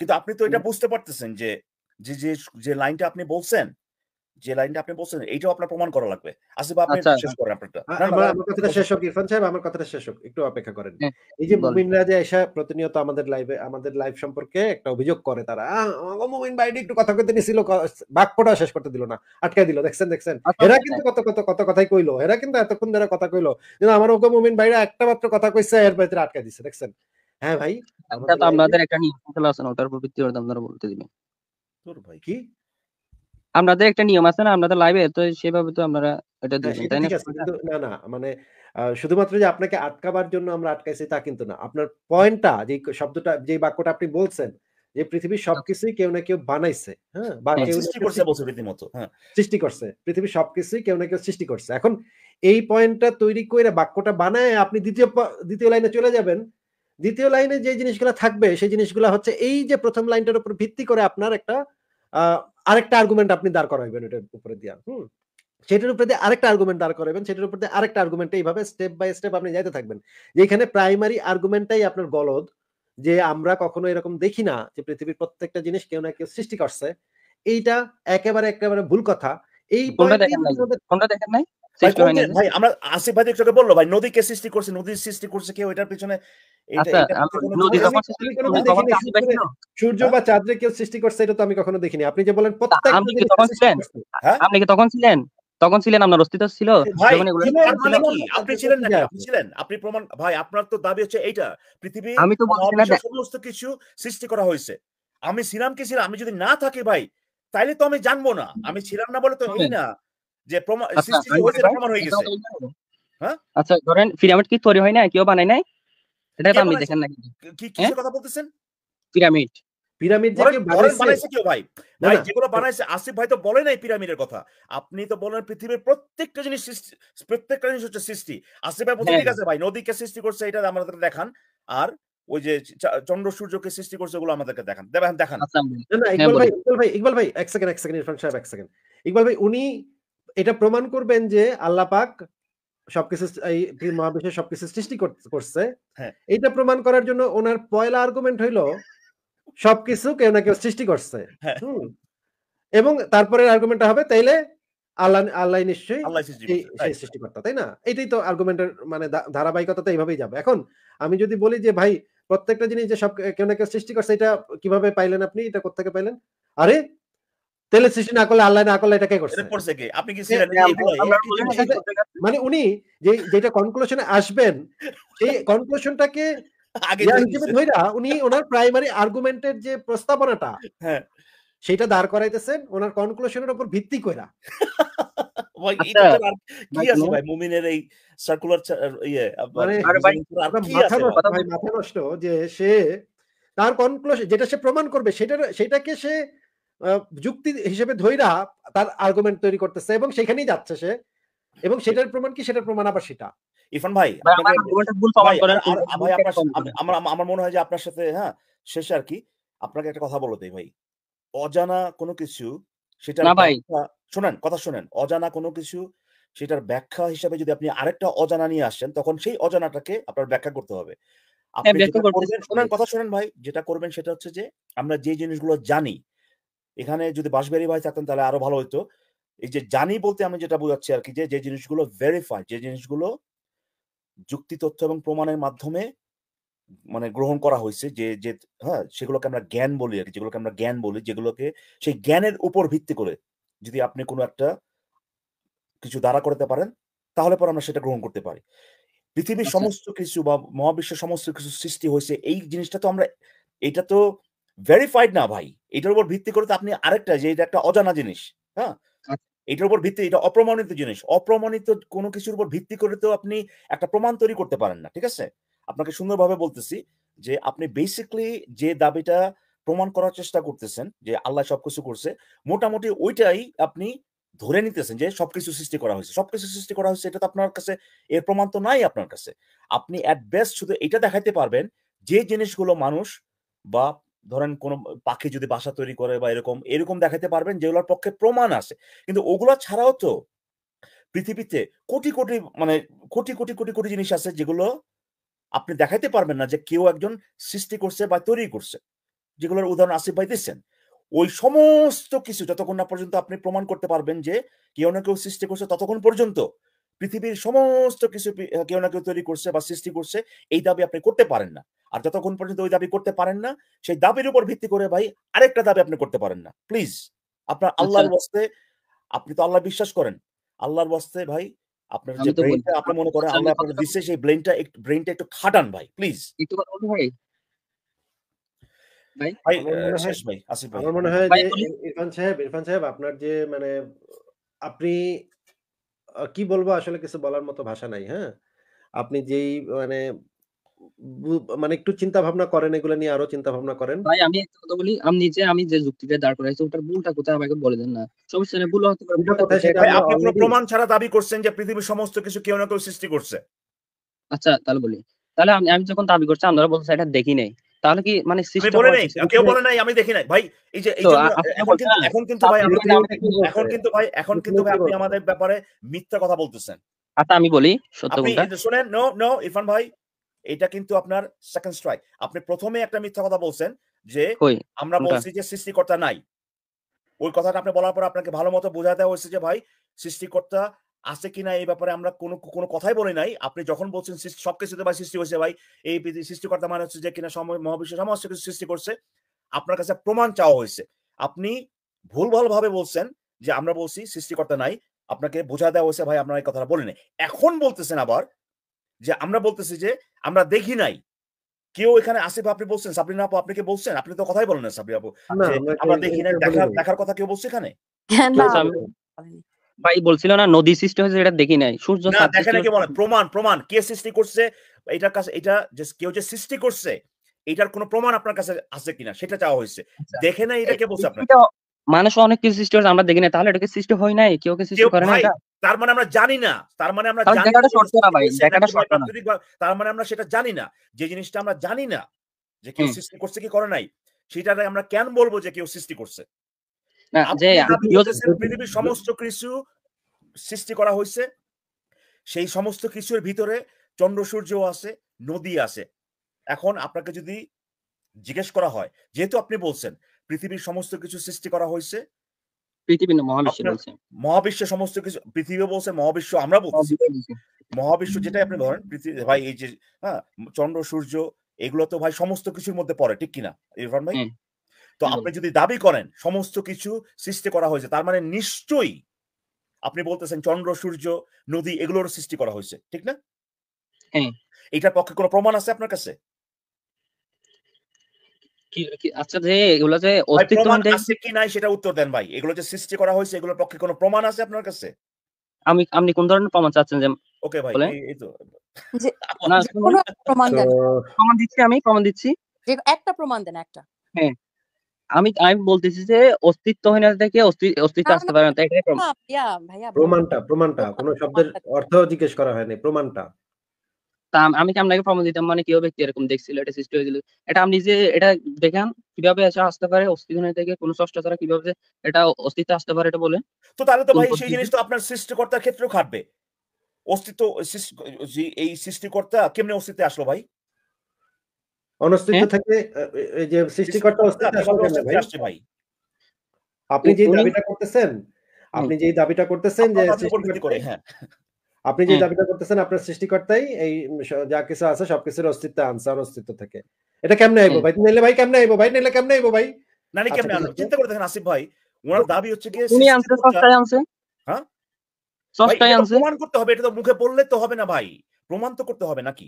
কিন্তু আপনি তো এটা বুঝতে পারতেছেন যে যে যে যে লাইনটা আপনি বলছেন, এইটাও আপনার প্রমাণ করা লাগবে। আসিফ আপনি আচ্ছা, শেষ করেন আপনারটা। না, না, আমার দাঁড়ান, আমার আপনি কথাটা শেষ শেষ হোক করেন। ইরফান সাহেব, আমার কথাটা শেষ হোক। একটু অপেক্ষা করেন। হ্যাঁ, এই যে বলেন। মুমিনরা যে এসে প্রতিনিয়ত আমাদের লাইভ সম্পর্কে একটা অভিযোগ করে তারা। আমাগো মুমিন ভাইটি একটু কথা কইতে নিছিল, বাক্যটা শেষ করতে দিল না। আটকায় দিল। দেখছেন? আচ্ছা, এরা আচ্ছা, কিন্তু কত কথাই কইলো। এরা কিন্তু এতক্ষণ ধরে কথা কইলো। কিন্তু আমার ওগো মুমিন ভাইরা একটা মাত্র কথা কইছে এর ভিতরে আটকায় দিছে। দেখছেন? হ্যাঁ ভাই, এটা আমাদের তো লাইভে আপনাদের একটা নিয়ম শৃঙ্খলা আছে না, ওটার উপর ভিত্তি করে তো আপনারা বলতে দিবেন। ধুর ভাই। কি? আপনাদের একটা নিয়ম আছে না আপনাদের লাইভে, তো সেভাবে তো আপনারা এটা হ্যাঁ, দিবেন, সেটা তাই না? ঠিক আছে। কিন্তু না, মানে শুধুমাত্র যে আপনাকে আটকাবার জন্য আমরা আটকাইছি তা কিন্তু না। আপনার পয়েন্টটা যেই শব্দটা যেই বাক্যটা আপনি বলছেন, যে পৃথিবীর সবকিছুই কেউ না কেউ বানাইছে। হ্যাঁ? বা হ্যাঁ, কেউ না সৃষ্টি কেউ করছে বলছে রীতিমতো। হ্যাঁ। সৃষ্টি করছে। পৃথিবীর সবকিছুই কেউ না কেউ সৃষ্টি করছে। এখন এই পয়েন্টটা তৈরি কইরা বাক্যটা বানায় আপনি ২য় লাইনে চলে যাবেন। ২য় লাইনে যে জিনিসগুলা থাকবে সেই জিনিসগুলা হচ্ছে এই যে ১ম লাইনটার উপর ভিত্তি করে আপনার একটা আ আরেকটা আর্গুমেন্ট আপনি দাঁড় করাইবেন এটার উপরে দিয়া। সেটার উপরে দিয়ে আরেকটা আর্গুমেন্ট দাঁড় করাবেন, সেটার উপর দিয়ে আরেকটা আর্গুমেন্ট, এইভাবে স্টেপ বাই স্টেপ আপনি যাইতে থাকবেন। যেখানে প্রাইমারি আর্গুমেন্টটাই আপনার গলদ, যে আমরা কখনো এরকম দেখি না যে পৃথিবীর প্রত্যেকটা জিনিস কেউ না কেউ সৃষ্টি করছে। এইটা একেবারে ভুল কথা। এই কোনটা পয়েন্টেই দেখেন নাই? যদি আমাদের কোনটা দেখেন নাই? ভাই সৃষ্টি কোন হয় যে নাই যে? ভাই আমরা আসিফ ভাই একটু আগে বলল ভাই নদীকে সৃষ্টি করছে, নদীর সৃষ্টি করছে কেউ, এটার পিছনে আচ্ছা, এটা পিছনে কোনো নদী যুক্তি আমি যখন আছে? সৃষ্টি আমি হয়েছিল, কোনদিন তখন দেখিনি কি আদিবাসী ছিল? সূর্য হ্যাঁ? বা চাঁদরে কেউ সৃষ্টি করছে, এটা তো আমি কখনো দেখিনি। আপনি যে বলেন প্রত্যেকটা আপনি কি জিনিস তখন সৃষ্টি ছিলেন? করছে। হ্যাঁ? আপনি কি তখন ছিলেন? তখন ছিলেন, আপনার অস্তিত্ব ছিল ভাই যখন এগুলো তার মানে ছিলাম, কি তার আপনি তো ছিলেন কি নাকি? যায় আপনি আসে? ছিলেন? আপনি প্রমাণ ভাই আপনার তো দাবি হচ্ছে এইটা পৃথিবী আমি তো বলছি না মহাবিশ্বের সমস্ত কিছু সৃষ্টি করা হয়েছে। আমি ছিলাম কি ছিলাম? আমি যদি না থাকি ভাই তাইলে তো আমি জানবো না। আমি ছিলাম না বলে তো এই না যে আচ্ছা সৃষ্টি যে আমি বলি হয়েছে এটা ভাই, প্রমাণ হয়ে একটা গেছে। কথা বলতে পারবো? হ্যাঁ? আচ্ছা ধরেন পিরামিড কি তৈরি হয় নাই, কেউ বানায় নাই? এটা কে তো আপনি বানাইছে? দেখেন নাকি? কি হ্যাঁ, কিসের কথা বলতেছেন? পিরামিড। পিরামিড যে ধরেন কেউ ধরেন বানাইছে? বানাইছে কেউ ভাই? না, ভাই না। যেগুলো বানাইছে আসিফ ভাই তো বলে নাই পিরামিডের কথা। আপনি তো বলেন পৃথিবীর প্রত্যেকটা জিনিস প্রত্যেকটা জিনিস হচ্ছে সৃষ্টি। আসিফ ভাই বলছে হ্যাঁ, ঠিক আছে ভাই নদীকে সৃষ্টি করছে এটা আমাদেরকে দেখান। আর ওই যে চন্দ্র সূর্যকে সৃষ্টি করছে ওগুলো আমাদেরকে দেখান। দেখান। আচ্ছা আমি বলি। না, না, হ্যাঁ বলি। ইকবাল ভাই ১ সেকেন্ড, ১ সেকেন্ড ইরফান সাহেব ১ সেকেন্ড। ইকবাল ভাই উনি এটা প্রমাণ করবেন যে আল্লাহ পাক সবকিছু এই মহাবিশ্বের সবকিছু সৃষ্টি করছে। হ্যাঁ। এইটা প্রমাণ করার জন্য উনার পয়লা আর্গুমেন্ট হইলো সবকিছু কেউ না কেউ সৃষ্টি করছে। হ্যাঁ। হুম? এবং তারপরের আর্গুমেন্টটা হবে তাইলে আল্লাহ নিশ্চয়ই আল্লাহ সৃষ্টি সেই করছে। সেই রাইট। সৃষ্টিকর্তা, তাই না? এটাই তো আর্গুমেন্টের মানে ধারাবাহিকতা তো এইভাবেই যাবে। এখন আমি যদি বলি যে ভাই প্রত্যেকটা জিনিস যে সব কেউ না কেউ সৃষ্টি করছে এটা কিভাবে পাইলেন আপনি? এটা কোত্থেকে পাইলেন? আরে তাইলে সৃষ্টি না করলে আল্লাহ না করলে এটা কে করছে? এটা করছে কে? আপনি কি এ ছিলেন হ্যাঁ, এগুলাই আমরা একই বলি না জিনিস? এটা সেটা সত্যি কথা। মানে উনি যেটা কনক্লুশন এ আসবেন সেই কনক্লুশনটাকে আগে ইয়া ধরে হিসেবে দিছে। ধইরা উনি উনার প্রাইমারি আর্গুমেন্ট এর যে প্রস্তাবনাটা হ্যাঁ। সেটা দাঁড় করাইতেছেন উনার কনক্লুশন এর উপর ভিত্তি কইরা। ভাই আচ্ছা এটা ছাড়া আর কি ভাই আছে শুনুন, ভাই মুমিনের এই সার্কুলার ইয়ে আপনার মানে আরে ভাই রিজনিং ছাড়া আর পুরা কি মাথা আছে নষ্ট ভাই? কথা ভাই, বলি। মাথা নষ্ট যে সে তার কনক্লুশন যেটা সে প্রমাণ করবে সেটাকে সে আ যুক্তি হিসেবে ধইরা তার আর্গুমেন্ট তৈরি করতেছে এবং সেখানেই যাচ্ছে সে। এবং সেটার প্রমাণ কি? সেটার প্রমাণ আবার সেটা। ইরফান ভাই ভাই আপনাকে আমার আর্গুমেন্টটা ভুল প্রমাণ ভাই করেন, আর ভাই ভুলটা আপনার প্রমাণ আমি করেন। আমার আমার মনে হয় যে আপনার সাথে হ্যাঁ, শেষে আর কি আপনাকে একটা কথা বলে দেই ভাই। অজানা কোনো কিছু সেটার না ভাই, ব্যাখ্যা শোনেন, কথা শোনেন। অজানা কোনো কিছু সেটার ব্যাখ্যা হিসাবে যদি আপনি আরেকটা অজানা নিয়ে আসেন, তখন সেই অজানাটাকে আপনার ব্যাখ্যা করতে হবে। হ্যাঁ আপনি ব্যাখ্যা যেটা করতেছি করবেন তো। শোনেন, কথা শোনেন ভাই। যেটা করবেন সেটা হচ্ছে যে আমরা যে জিনিসগুলো জানি, এখানে যদি বাঁশবাড়ি ভাই থাকতেন তাহলে আরো ভালো হইতো। এই যে জানি বলতে আমি যেটা বোঝাচ্ছি আরকি যে জিনিসগুলো ভেরিফাইড, যে জিনিসগুলো যুক্তি, তথ্য এবং প্রমাণের মাধ্যমে মানে গ্রহণ করা হইছে যে হ্যাঁ, সেগুলোকে আমরা জ্ঞান বলি আরকি। যেগুলোকে আমরা জ্ঞান বলি, যেগুলোকে সেই জ্ঞানের উপর ভিত্তি করে যদি আপনি কোন একটা কিছু দাঁড়া করাতে পারেন, তাহলে পরে আমরা সেটা গ্রহণ করতে পারি। পৃথিবীর আচ্ছা সমস্ত কিছু বা মহাবিশ্বের সমস্ত কিছু সৃষ্টি হইছে এই জিনিসটা তো আমরা এটা তো ভেরিফাইড না ভাই। এটার উপর ভিত্তি করে তো আপনি আরেকটা যে এটা একটা অজানা জিনিস, হ্যাঁ? আচ্ছা এটার উপর ভিত্তি এটা অপ্রমাণিত জিনিস। অপ্রমাণিত কোন কিছুর উপর ভিত্তি করে তো আপনি একটা প্রমাণ তৈরি করতে পারেন না। ঠিক আছে? আপনাকে সুন্দরভাবে বলতেছি যে আপনি বেসিক্যালি যে দাবিটা প্রমাণ করার চেষ্টা করতেছেন যে আল্লাহ সবকিছু করছে, মোটামুটি ওইটাই আপনি ধরে নিতেছেন যে সবকিছু সৃষ্টি করা হইছে। সবকিছু সৃষ্টি করা হইছে এটা তো আপনার কাছে এর প্রমাণ তো নাই আপনার কাছে। আপনি এট বেস্ট শুধু এটা দেখাইতে পারবেন যে জিনিসগুলো মানুষ বা ধরেন কোন পাখি যদি বাসা তৈরি করে বা এরকম দেখাইতে পারবেন যেগুলোর পক্ষে প্রমাণ আছে। কিন্তু ওগুলা ছাড়াও তো পৃথিবীতে কোটি মানে কোটি জিনিস আছে যেগুলো আপনি দেখাইতে পারবেন না যে কেউ একজন সৃষ্টি করছে বা তৈরি করছে। যেগুলোর উদাহরণ আসিফ ভাই দিচ্ছেন। ওই সমস্ত কিছু যতক্ষণ না পর্যন্ত আপনি প্রমাণ করতে পারবেন যে কেউ না কেউ সৃষ্টি করছে ততক্ষণ পর্যন্ত পৃথিবীর সমস্ত কিছু কেউ না কেউ তৈরি করছে বা সৃষ্টি করছে এই দাবি আপনি করতে পারেন না। আর যতক্ষণ পর্যন্ত ওই দাবি করতে পারেন না, সেই দাবির উপর ভিত্তি করে ভাই আরেকটা দাবি আপনি করতে পারেন না। প্লিজ আপনার আচ্ছা আল্লাহর ওয়াস্তে আপনি তো আল্লাহ বিশ্বাস করেন। আল্লাহর ওয়াস্তে ভাই আপনার যে আমি তো বলি। ব্রেইনটা আপনি মনে করেন আচ্ছা আমি আল্লাহ আপনাকে কতটা দিচ্ছে সেই ব্রেইনটা একটু খাটান ভাই প্লিজ। একটু কথা বলবো ভাই? ভাই ভাই আমার মনে হয় শেষ ভাই আসিফ ভাই। আমার মনে হুম। হয় ভাই যে বলি। ইরফান সাহেব আপনার যে মানে আপনি কি বলবো আসলে কিছু বলার মতো ভাষা নাই, হ্যাঁ? আপনি যেই মানে বু মানে একটু চিন্তা ভাবনা করেন এগুলো নিয়ে আরো চিন্তা ভাবনা করেন। ভাই আমি একটা কথা বলি, আমি যে যুক্তিটা দাঁড় করাইছি ওটার ভুলটা কোথায় আমাকে বলে দেন না। সমস্যা নেই, ভুল হতে পারে, ভুলটা ভুলটা কোথায় কোথায় সেটা ভাই আমরা আপনি কোন অলরেডি প্রমাণ ছাড়া দাবি করছেন যে পৃথিবীর সমস্ত কিছু কেউ না কেউ সৃষ্টি করছে। আচ্ছা তাহলে বলি। তাহলে আমি আমি যখন দাবি করছি আপনারা বলছেন এটা দেখি নাই। তাহলে কি মানে আমি সৃষ্টি বলি হওয়ার নাই, পিছনে কেউ কি বলে নাই, আমি দেখি নাই। ভাই তো এইজন্য আপনি বলছেন না এখন কিন্তু ভাই সাবজেক্ট আপনি থেকে মুসলিমকে আমাকে কি বলছে? এখন কিন্তু ভাই মুসলিমকে আপনি বলছে। আমাদের ব্যাপারে মিথ্যা কথা বলতেছেন। আচ্ছা আমি বলি সত্য আপনি কোনটা। শোনেন, নো ইরফান ভাই, এটা কিন্তু আপনার সেকেন্ড স্ট্রাইক। আপনি ১ম এ একটা মিথ্যা কথা বলছেন যে কই আমরা কোনটা? বলছি যে সৃষ্টিকর্তা নাই। ওই কথাটা আপনি বলার পর আপনাকে ভালো মতো বোঝায় দেওয়া হয়েছে যে ভাই সৃষ্টিকর্তা আছে কিনা এই ব্যাপারে আমরা কোনো কথাই বলি নাই। আপনি যখন বলছেন সবকিছুতে ভাই সৃষ্টি হয়েছে ভাই, এই সৃষ্টিকর্তা মানে হচ্ছে যে কিনা মহাবিশ্ব সমস্ত কিছু সৃষ্টি করছে। আপনার কাছে প্রমাণ চাওয়া হয়েছে। আপনি ভুলভালভাবে বলছেন যে আমরা বলছি সৃষ্টিকর্তা নাই। আপনাকে বোঝা দেওয়া হয়েছে ভাই আপনারা এই কথাটা বলেন। এখন বলতেছেন আবার যে আমরা বলতেছি যে আমরা দেখি নাই। কেউ এখানে আসিফ আপনি বলছেন, সাবরিনা আপু আপনি কি বলছেন? আপনি তো কথাই বলেন না সাবরিনা আপু না যে আমরা আমরা দেখি নাই, বলি নাই। দেখার কথা কেউ বলছে এখানে? কেউ না আচ্ছা, বলে নাই। বলেনি। ভাই বলছিল না নদী সৃষ্টি হয়েছে এটা দেখি নাই, সূর্য না চাঁদ দেখে সৃষ্টি নাকি বলে হয়েছে। প্রমাণ কে সৃষ্টি করছে এটার কাছে, এটা যে কেউ যে সৃষ্টি করছে এটার কোনো প্রমাণ আপনার কাছে আছে কিনা সেটা চাওয়া হয়েছে। আচ্ছা, দেখে না এটা কে বলছে আপনাকে? পৃথিবীতে মানুষ অনেক কিছু সৃষ্টি হয়েছে আমরা দেখি না, তাহলে এটাকে সৃষ্টি হয় নাই, কেউ কি সৃষ্টি কেউ করে না ভাই এটা? তার মানে আমরা জানি না, তার মানে আমরা তাহলে জানি না দেখাটা যে সত্য না সৃষ্টি ভাই, হয়েছে দেখাটা নাকি ভাই সত্য না। প্রাকৃতিক তার মানে আমরা সেটা জানি না। যে জিনিসটা আমরা জানি না যে কেউ হুম। সৃষ্টি করছে কি করে নাই, সেটা আমরা কেন বলবো যে কেউ সৃষ্টি করছে? না যে আপনি দাবি কেউ করতেছেন পৃথিবীর সমস্ত কিছু সৃষ্টি করা হয়েছে, সেই সমস্ত কিছুর ভিতরে চন্দ্র সূর্য আছে, নদী আছে। এখন আপনাকে যদি জিজ্ঞেস করা হয়, যেহেতু আপনি বলছেন পৃথিবীর সমস্ত কিছু সৃষ্টি করা হয়েছে, পৃথিবী না মহাবিশ্বে আপনার বলছে। মহাবিশ্বের সমস্ত কিছু, পৃথিবী বলছে, মহাবিশ্ব আমরা বলতেছি। মহাবিশ্ব যেটাই আপনি ধরেন পৃথিবী ভাই, এই যে হ্যাঁ চন্দ্র সূর্য এগুলো তো ভাই সমস্ত কিছুর মধ্যে পড়ে, ঠিক কিনা ইরফান ভাই? হুম। তো আপনি যদি দাবি করেন সমস্ত কিছু সৃষ্টি করা হয়েছে, তার মানে নিশ্চয়ই আপনি বলতেছেন চন্দ্র সূর্য নদী এগুলোর সৃষ্টি করা হয়েছে, ঠিক না? হ্যাঁ। এটার পক্ষে কোনো প্রমাণ আছে আপনার কাছে? আচ্ছা যে এগুলো যে ভাই অস্তিত্ব প্রমাণ নিতে আছে কি নাই সেটা উত্তর দেন ভাই। এগুলো যে সৃষ্টি করা হয়েছে এগুলোর পক্ষে কোনো প্রমাণ আছে আপনার কাছে? আপনি কোন ধরনের প্রমাণ চাচ্ছেন যে ওকে ভাই, বলেন? এই তো যে না যে কোনো একটা প্রমাণ তো দেন। প্রমাণ দিচ্ছি, আমি প্রমাণ দিচ্ছি। যে একটা প্রমাণ দেন একটা। হ্যাঁ, আমি বলতেছি যে অস্তিত্বহীনতা থেকে অস্তিত্ব না, আসতে না, পারে না, তাই এটাই প্রমাণ। না, ভাইয়া প্রমাণটা প্রমাণটা কোন শব্দের প্রমাণটা অর্থ জিজ্ঞেস করা হয়নি, প্রমাণটা। তা আমি কি আপনাকে প্রমাণ দিতাম মানে কেউ ব্যক্তি এরকম দেখছিল এটা সৃষ্টি হয়েছিল? এটা আপনি যে এটা দেখান কিভাবে আসতে পারে অস্তিত্ব থেকে কোনো স্রষ্টা ছাড়া, কিভাবে এটা অস্তিত্ব আসতে পারে এটা বলে তো তাহলে তো কোন ভাই সেই পদ্ধতিতে? জিনিস তো আপনার সৃষ্টিকর্তার ক্ষেত্রেও খাটবে। অস্তিত্ব এই সৃষ্টিকর্তা কেমনে অস্তিত্বে আসলো ভাই? অনস্তিত্ব হ্যাঁ, থেকে এই যে সৃষ্টিকর্তা অস্তিত্বে আসলো কিভাবে কেন অস্তিত্বে ভাই? আসছে ভাই? আপনি যেই উনি দাবিটা করতেছেন, হুম, আপনি যেই দাবিটা করতেছেন যে আপনার দাবির উপর ভিত্তি করে, সৃষ্টিকর্তাই, হ্যাঁ। আপনি যে হ্যাঁ, দাবিটা করতেছেন আপনার সৃষ্টিকর্তাই এই যা কিছু আছে সবকিছুর অস্তিত্ব আনছে অনস্তিত্ব থেকে। এটা কেমনে আইবো হ্যাঁ। ভাই? নাইলে ভাই কেমনে আইবো ভাই? নাইলে কেমনে আইবো ভাই? নানি আচ্ছা কেমনে ঠিক আনলো? আছে। চিন্তা করে দেখেন আসিফ ভাই, উনার দাবি হচ্ছে গিয়ে উনি আনছে, সৃষ্টিকর্তা। স্রষ্টাই আনছে, হ্যাঁ? ভাই স্রষ্টাই এটা তো আনছে। প্রমাণ করতে হবে, এটা তো মুখে বললে তো হবে না ভাই। প্রমাণ তো করতে হবে নাকি?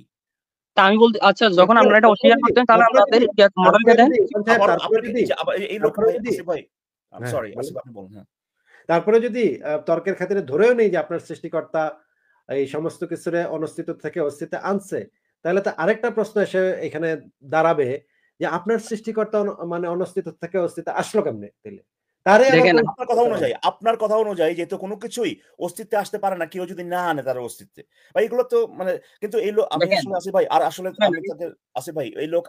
তা আমি বলতে আচ্ছা যখন আপনারা এটা তারপরে অস্বীকার যদি করতেন তাহলে আমাদের তারপরে মডেলকে দেন। যদি ইরফান সাহেব আবার তারপরে আপনি যদি যে আবার এই লোক তারপরে ভাই যদি আসিফ ভাই, হ্যাঁ, সরি বলেন। আসিফ আপনি বলুন, হ্যাঁ। তারপরে যদি তর্কের খাতিরে ধরেও নেই যে আপনার সৃষ্টিকর্তা এই সমস্ত কিছুরে অনস্তিত্ব থেকে অস্তিত্বে আনছে, তাহলে তো আরেকটা প্রশ্ন এসে এখানে দাঁড়াবে যে আপনার সৃষ্টিকর্তা মানে অনস্তিত্ব থেকে অস্তিত্বে আসলো কেমনে তাইলে? তারে আবার দেখেন আপনার কথা অনুযায়ী যেহেতু কোনো কিছুই অস্তিত্বে আসতে পারে না কেউ যদি না আনে তার অস্তিত্বে। ভাই এগুলো তো মানে, কিন্তু এই লোক, আমি দেখেন আসলে আসিফ ভাই আর আসলে আমি তাদের আসিফ ভাই, এই লোক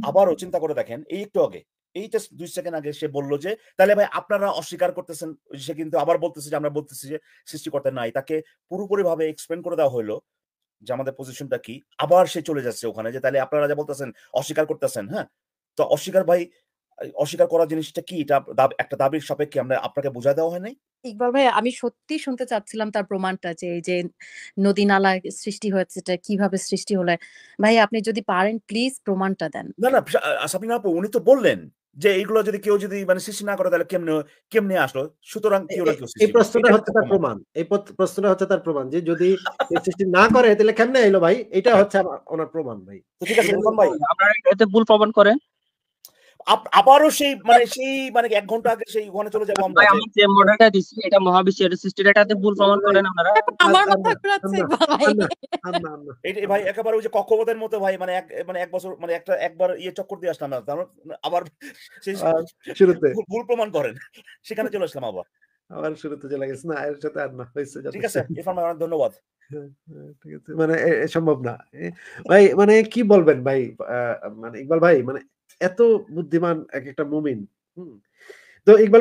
আবারও চিন্তা করে দেখেন, এই একটু আগে এই জাস্ট ২ সেকেন্ড আগে সে বলল যে তাহলে ভাই আপনারা অস্বীকার করতেছেন, সে কিন্তু আবার বলতেছে যে আমরা বলতেছি যে সৃষ্টিকর্তা নাই। তাকে পুরোপুরিভাবে এক্সপ্লেইন করে দেওয়া হইলো যে আমাদের পজিশনটা কি। আবার সে চলে যাচ্ছে ওখানে যে তাহলে আপনারা যা বলতেছেন অস্বীকার করতেছেন, হ্যাঁ? তো অস্বীকার ভাই, অস্বীকার করার জিনিসটা কি? এটা একটা দাবির সাপেক্ষে আমরা আপনাকে বুঝায় দেওয়া হয় নাই? ইকবাল ভাই আমি সত্যি শুনতে চাচ্ছিলাম তার প্রমাণটা যে এই যে নদী নালা সৃষ্টি হয়েছে এটা কিভাবে সৃষ্টি হলো। ভাই আপনি যদি পারেন প্লিজ প্রমাণটা দেন। না, না, সাবিনা আপু উনি তো বললেন যে এইগুলো যদি কেউ যদি মানে সৃষ্টি না করে তাহলে কেমনে আসলো? সুতরাং কেউ না কেউ এই সৃষ্টি করছে। প্রশ্নটা এটাই হচ্ছে তো তার প্রমাণ। প্রমাণ। এই প্রশ্নটা হচ্ছে তার প্রমাণ যে যদি এই সৃষ্টি না করে তাহলে কেমনে আইলো ভাই? এটা হচ্ছে ওনার প্রমাণ ভাই। তো ঠিক আছে ইরফান ভাই, আপনারা এতে ভুল প্রমাণ করেন। আবারও সেই ১ ঘন্টা আগে সেই ওখানে চলে যাবো আমরা ভাই যে আমি যে মডেলটা দিচ্ছি এটা মহাবিশ্বের সৃষ্টির, এটাতে ভুল প্রমাণ করেন আপনারা। আমার আর মাথা না, ঘুরাচ্ছে আর না, ইকবাল ভাই। আর না, আর না, আর না। এই ভাই একেবারে ওই যে কক্ষপথের মতো ভাই, মানে ১ বছর মানে একবার চক্কর দিয়ে আসলাম না। তারপর আবার সেই শুরুতে ভুল প্রমাণ করেন। সেখানে চলে আসলাম আবার। আবার শুরুতে চলে গেছে। না এর সাথে আর না। হইছে ঠিক যথেষ্ট। আছে ইরফান ভাই, অনেক ধন্যবাদ। হ্যাঁ, হ্যাঁ, ঠিক আছে। মানে সম্ভব না। ভাই মানে কি বলবেন ভাই? আ মানে ইকবাল ভাই মানে এত বুদ্ধিমান একেকটা মুমিন। হুম? তো ইকবাল